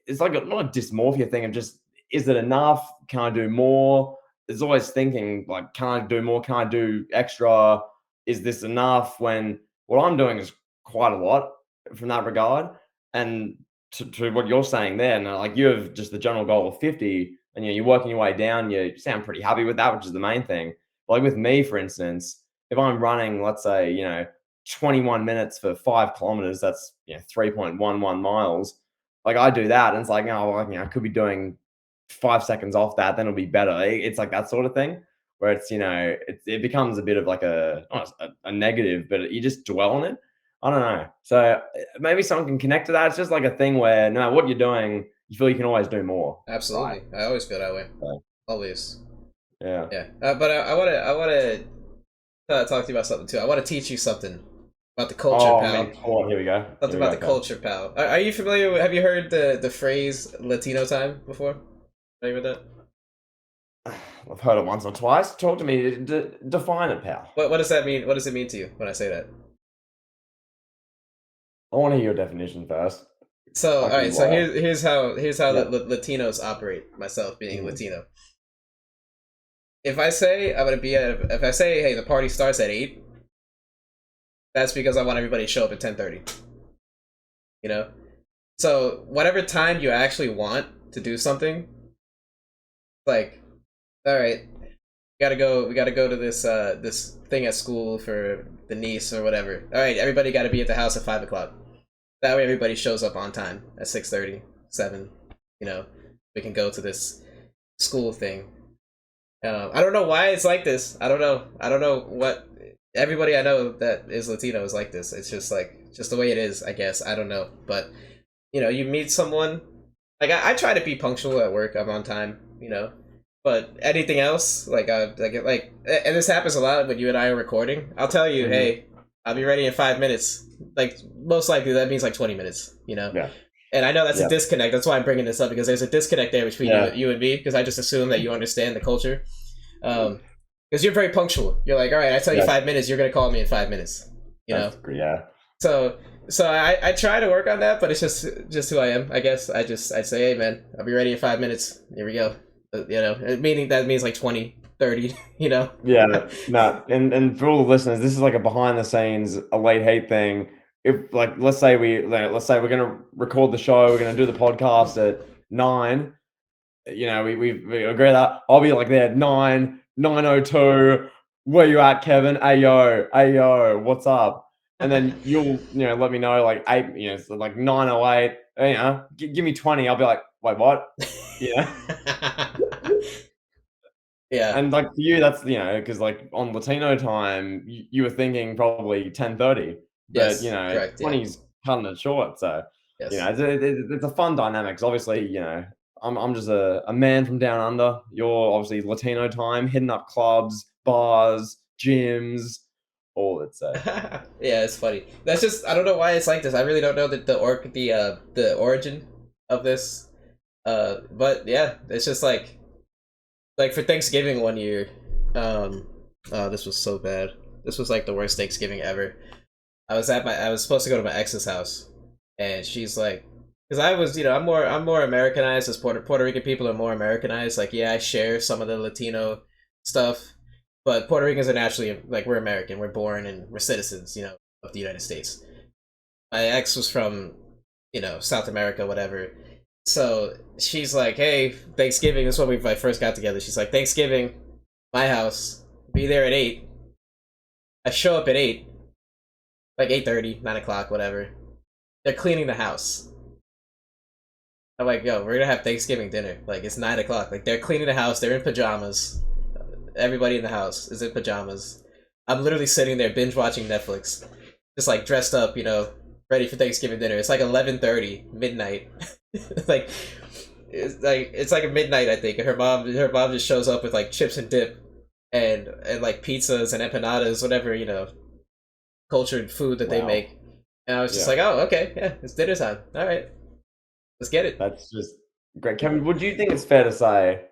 It's like not a dysmorphia thing of just is it enough? Can I do more? There's always thinking like, can I do more? Can I do extra? Is this enough? When what I'm doing is quite a lot from that regard. And to what you're saying there, and like you have just the general goal of 50, and you're working your way down. You sound pretty happy with that, which is the main thing. Like with me, for instance, if I'm running, let's say, 21 minutes for 5 kilometers, that's 3.11 miles. Like I do that, and it's like, oh, well, I could be doing 5 seconds off that, then it'll be better. It's like that sort of thing where it's it becomes a bit of like not a negative, but you just dwell on it. I don't know. So maybe someone can connect to that. It's just like a thing where no matter what you're doing, you feel you can always do more. Right. Absolutely, I always feel that way. So, Always. yeah. Yeah. But I want to talk to you about something too. I want to teach you something about the culture, Oh, I'm pal. being taught. Here we go. Something Here we about go, the pal. culture, pal. Are you familiar with? Have you heard the phrase Latino time before? Have you heard that? I've heard it once or twice. Talk to me. Define it, pal. What does that mean? What does it mean to you when I say that? I want to hear your definition first. So, I all could be right. So wrong. here's how Yep. Latinos operate. Myself being Mhm. Latino. If I say, hey, the party starts at 8, that's because I want everybody to show up at 10:30. You know. So whatever time you actually want to do something, like, all right, we gotta go to this thing at school for the niece or whatever. All right, everybody got to be at the house at 5 o'clock. That way, everybody shows up on time at 6:30, 7. We can go to this school thing. I don't know why it's like this. I don't know. I don't know what everybody I know that is Latino is like this. It's just the way it is. I guess I don't know, but you meet someone. Like I try to be punctual at work. I'm on time. But anything else, and this happens a lot when you and I are recording. I'll tell you, Mhm. hey, I'll be ready in 5 minutes. Like most likely that means like 20 minutes. Yeah. And I know that's a Yeah. disconnect. That's why I'm bringing this up because there's a disconnect there between you, Yeah. you and me. Because I just assume that you understand the culture. Because you're very punctual. You're like, all right, I tell you Yes. 5 minutes, you're gonna call me in 5 minutes. You know. That's yeah. So I try to work on that, but it's just who I am. I guess I say, hey man, I'll be ready in 5 minutes. Here we go. Meaning that means like 20, 30. Yeah, no, and for all the listeners, this is like a behind the scenes, a late hate thing. if like let's say we're gonna record the show, we're gonna do the podcast at 9. You know, we agree that I'll be like there 9:02. Where you at, Kevin? Hey yo, what's up? And then you'll let me know like 8, so like 9:08. Give me 20. I'll be like, wait, what? Yeah. Yeah. And like for you, that's because like on Latino time, you were thinking probably 10:30, but Yes. Correct. Yeah. 20's cutting it short. So Yes. it's a fun dynamic. 'Cause obviously, I'm just a man from down under. You're obviously Latino time, hitting up clubs, bars, gyms, all that. So Yeah, it's funny. That's just I don't know why it's like this. I really don't know the origin of this. But yeah, it's just like for Thanksgiving one year. Oh, this was so bad. This was like the worst Thanksgiving ever. I was supposed to go to my ex's house, and she's like, because I was, I'm more Americanized, as Puerto Rican people are more Americanized. Like, yeah, I share some of the Latino stuff, but Puerto Ricans are naturally like we're American. We're born and we're citizens, of the United States. My ex was from, South America, whatever. So she's like, hey, Thanksgiving. This is when we like, first got together. She's like, Thanksgiving, my house. Be there at 8. I show up at 8, like 8:30, 9 o'clock, whatever. They're cleaning the house. I'm like, yo, we're gonna have Thanksgiving dinner. Like, it's 9 o'clock. Like, they're cleaning the house. They're in pajamas. Everybody in the house is in pajamas. I'm literally sitting there binge watching Netflix, just like dressed up, ready for Thanksgiving dinner. It's like 11:30, midnight. like, it's like a midnight, I think. And her mom just shows up with like chips and dip, and like pizzas and empanadas, whatever cultured food that they wow, make. And I was just yeah, like, oh, okay, yeah, it's dinner time. All right, let's get it. that's just great. Kevin, would you think it's fair to say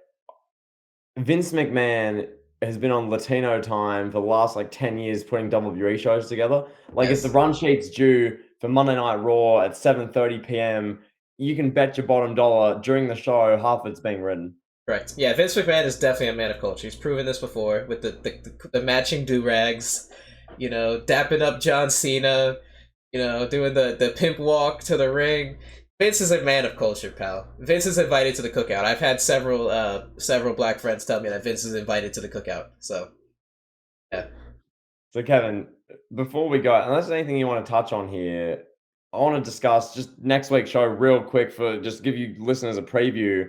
Vince McMahon has been on Latino time for the last like 10 years putting WWE shows together? Like if the Yes, run sheet's due for Monday Night Raw at 7:30 p.m., you can bet your bottom dollar during the show half of it's being written. correct. Yeah, Vince McMahon is definitely a man of culture. He's proven this before with the matching do rags, dapping up John Cena, doing the pimp walk to the ring. Vince is a man of culture, pal. Vince is invited to the cookout. I've had several black friends tell me that Vince is invited to the cookout. So yeah. So Kevin, before we go, unless there's anything you want to touch on here, I want to discuss just next week's show real quick for just give you listeners a preview.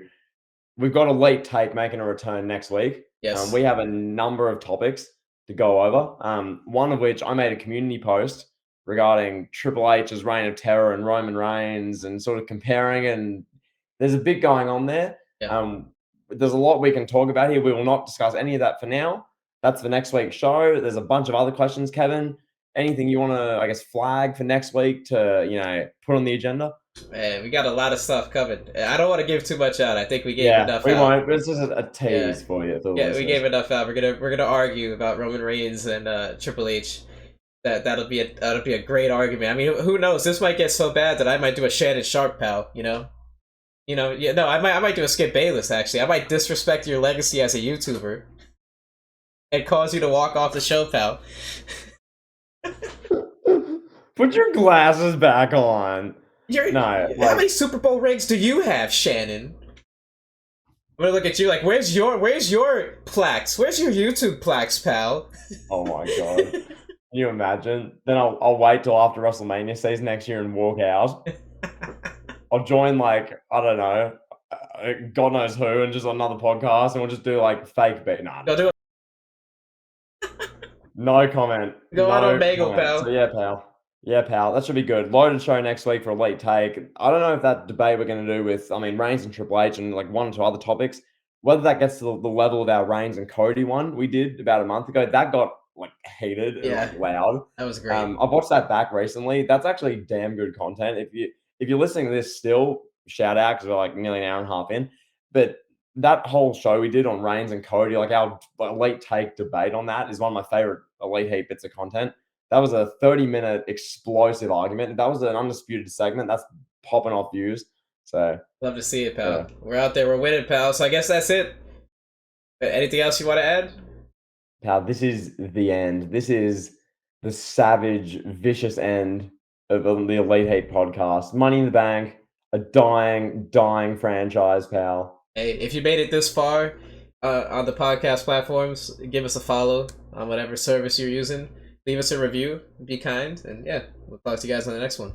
We've got a late take making a return next week. Yes. We have a number of topics to go over. One of which I made a community post regarding Triple H's reign of terror and Roman Reigns and sort of comparing. And there's a bit going on there. Yeah. There's a lot we can talk about here. We will not discuss any of that for now. That's for next week's show. There's a bunch of other questions, Kevin. Anything you want to, I guess, flag for next week to, put on the agenda? Man, we got a lot of stuff covered. I don't want to give too much out. I think we gave Yeah, enough we out. won't. But it's just a Yeah. tease for you, for the Yeah, we listeners. gave enough out. We're gonna argue about Roman Reigns and Triple H. That'll be a great argument. I mean, who knows? This might get so bad that I might do a Shannon Sharp, pal. Yeah. No, I might do a Skip Bayless. Actually, I might disrespect your legacy as a YouTuber and cause you to walk off the show, pal. Put your glasses back on. You're No, How like, many Super Bowl rings do you have, Shannon? I'm gonna look at you like, where's your plaques? Where's your YouTube plaques, pal? oh my god. Can you imagine? Then I'll wait till after WrestleMania season next year and walk out. I'll join like, I don't know, God knows who, and just another podcast, and we'll just do like fake beat. Nah, Go do it. no comment. Go on No Omegle, comment. So pal. yeah, pal. Yeah, pal. That should be good. Loaded show next week for a late take. I don't know if that debate we're going to do with, I mean, Reigns and Triple H and like one or two other topics, whether that gets to the level of our Reigns and Cody one we did about a month ago. That got like heated and Yeah, like loud. that was great. I've watched that back recently. That's actually damn good content. If you're listening to this still, shout out because we're like nearly an hour and a half in. But that whole show we did on Reigns and Cody, like our late take debate on that is one of my favorite Elite Heat bits of content. That was a 30-minute explosive argument. That was an undisputed segment. That's popping off views. So Love to see it, yeah, pal. We're out there. We're winning, pal. So I guess that's it. Anything else you want to add? pal, this is the end. This is the savage, vicious end of the Elite Heat podcast. Money in the Bank, a dying franchise, pal. Hey, if you made it this far on the podcast platforms, give us a follow on whatever service you're using. Leave us a review. Be kind, and yeah, we'll talk to you guys on the next one.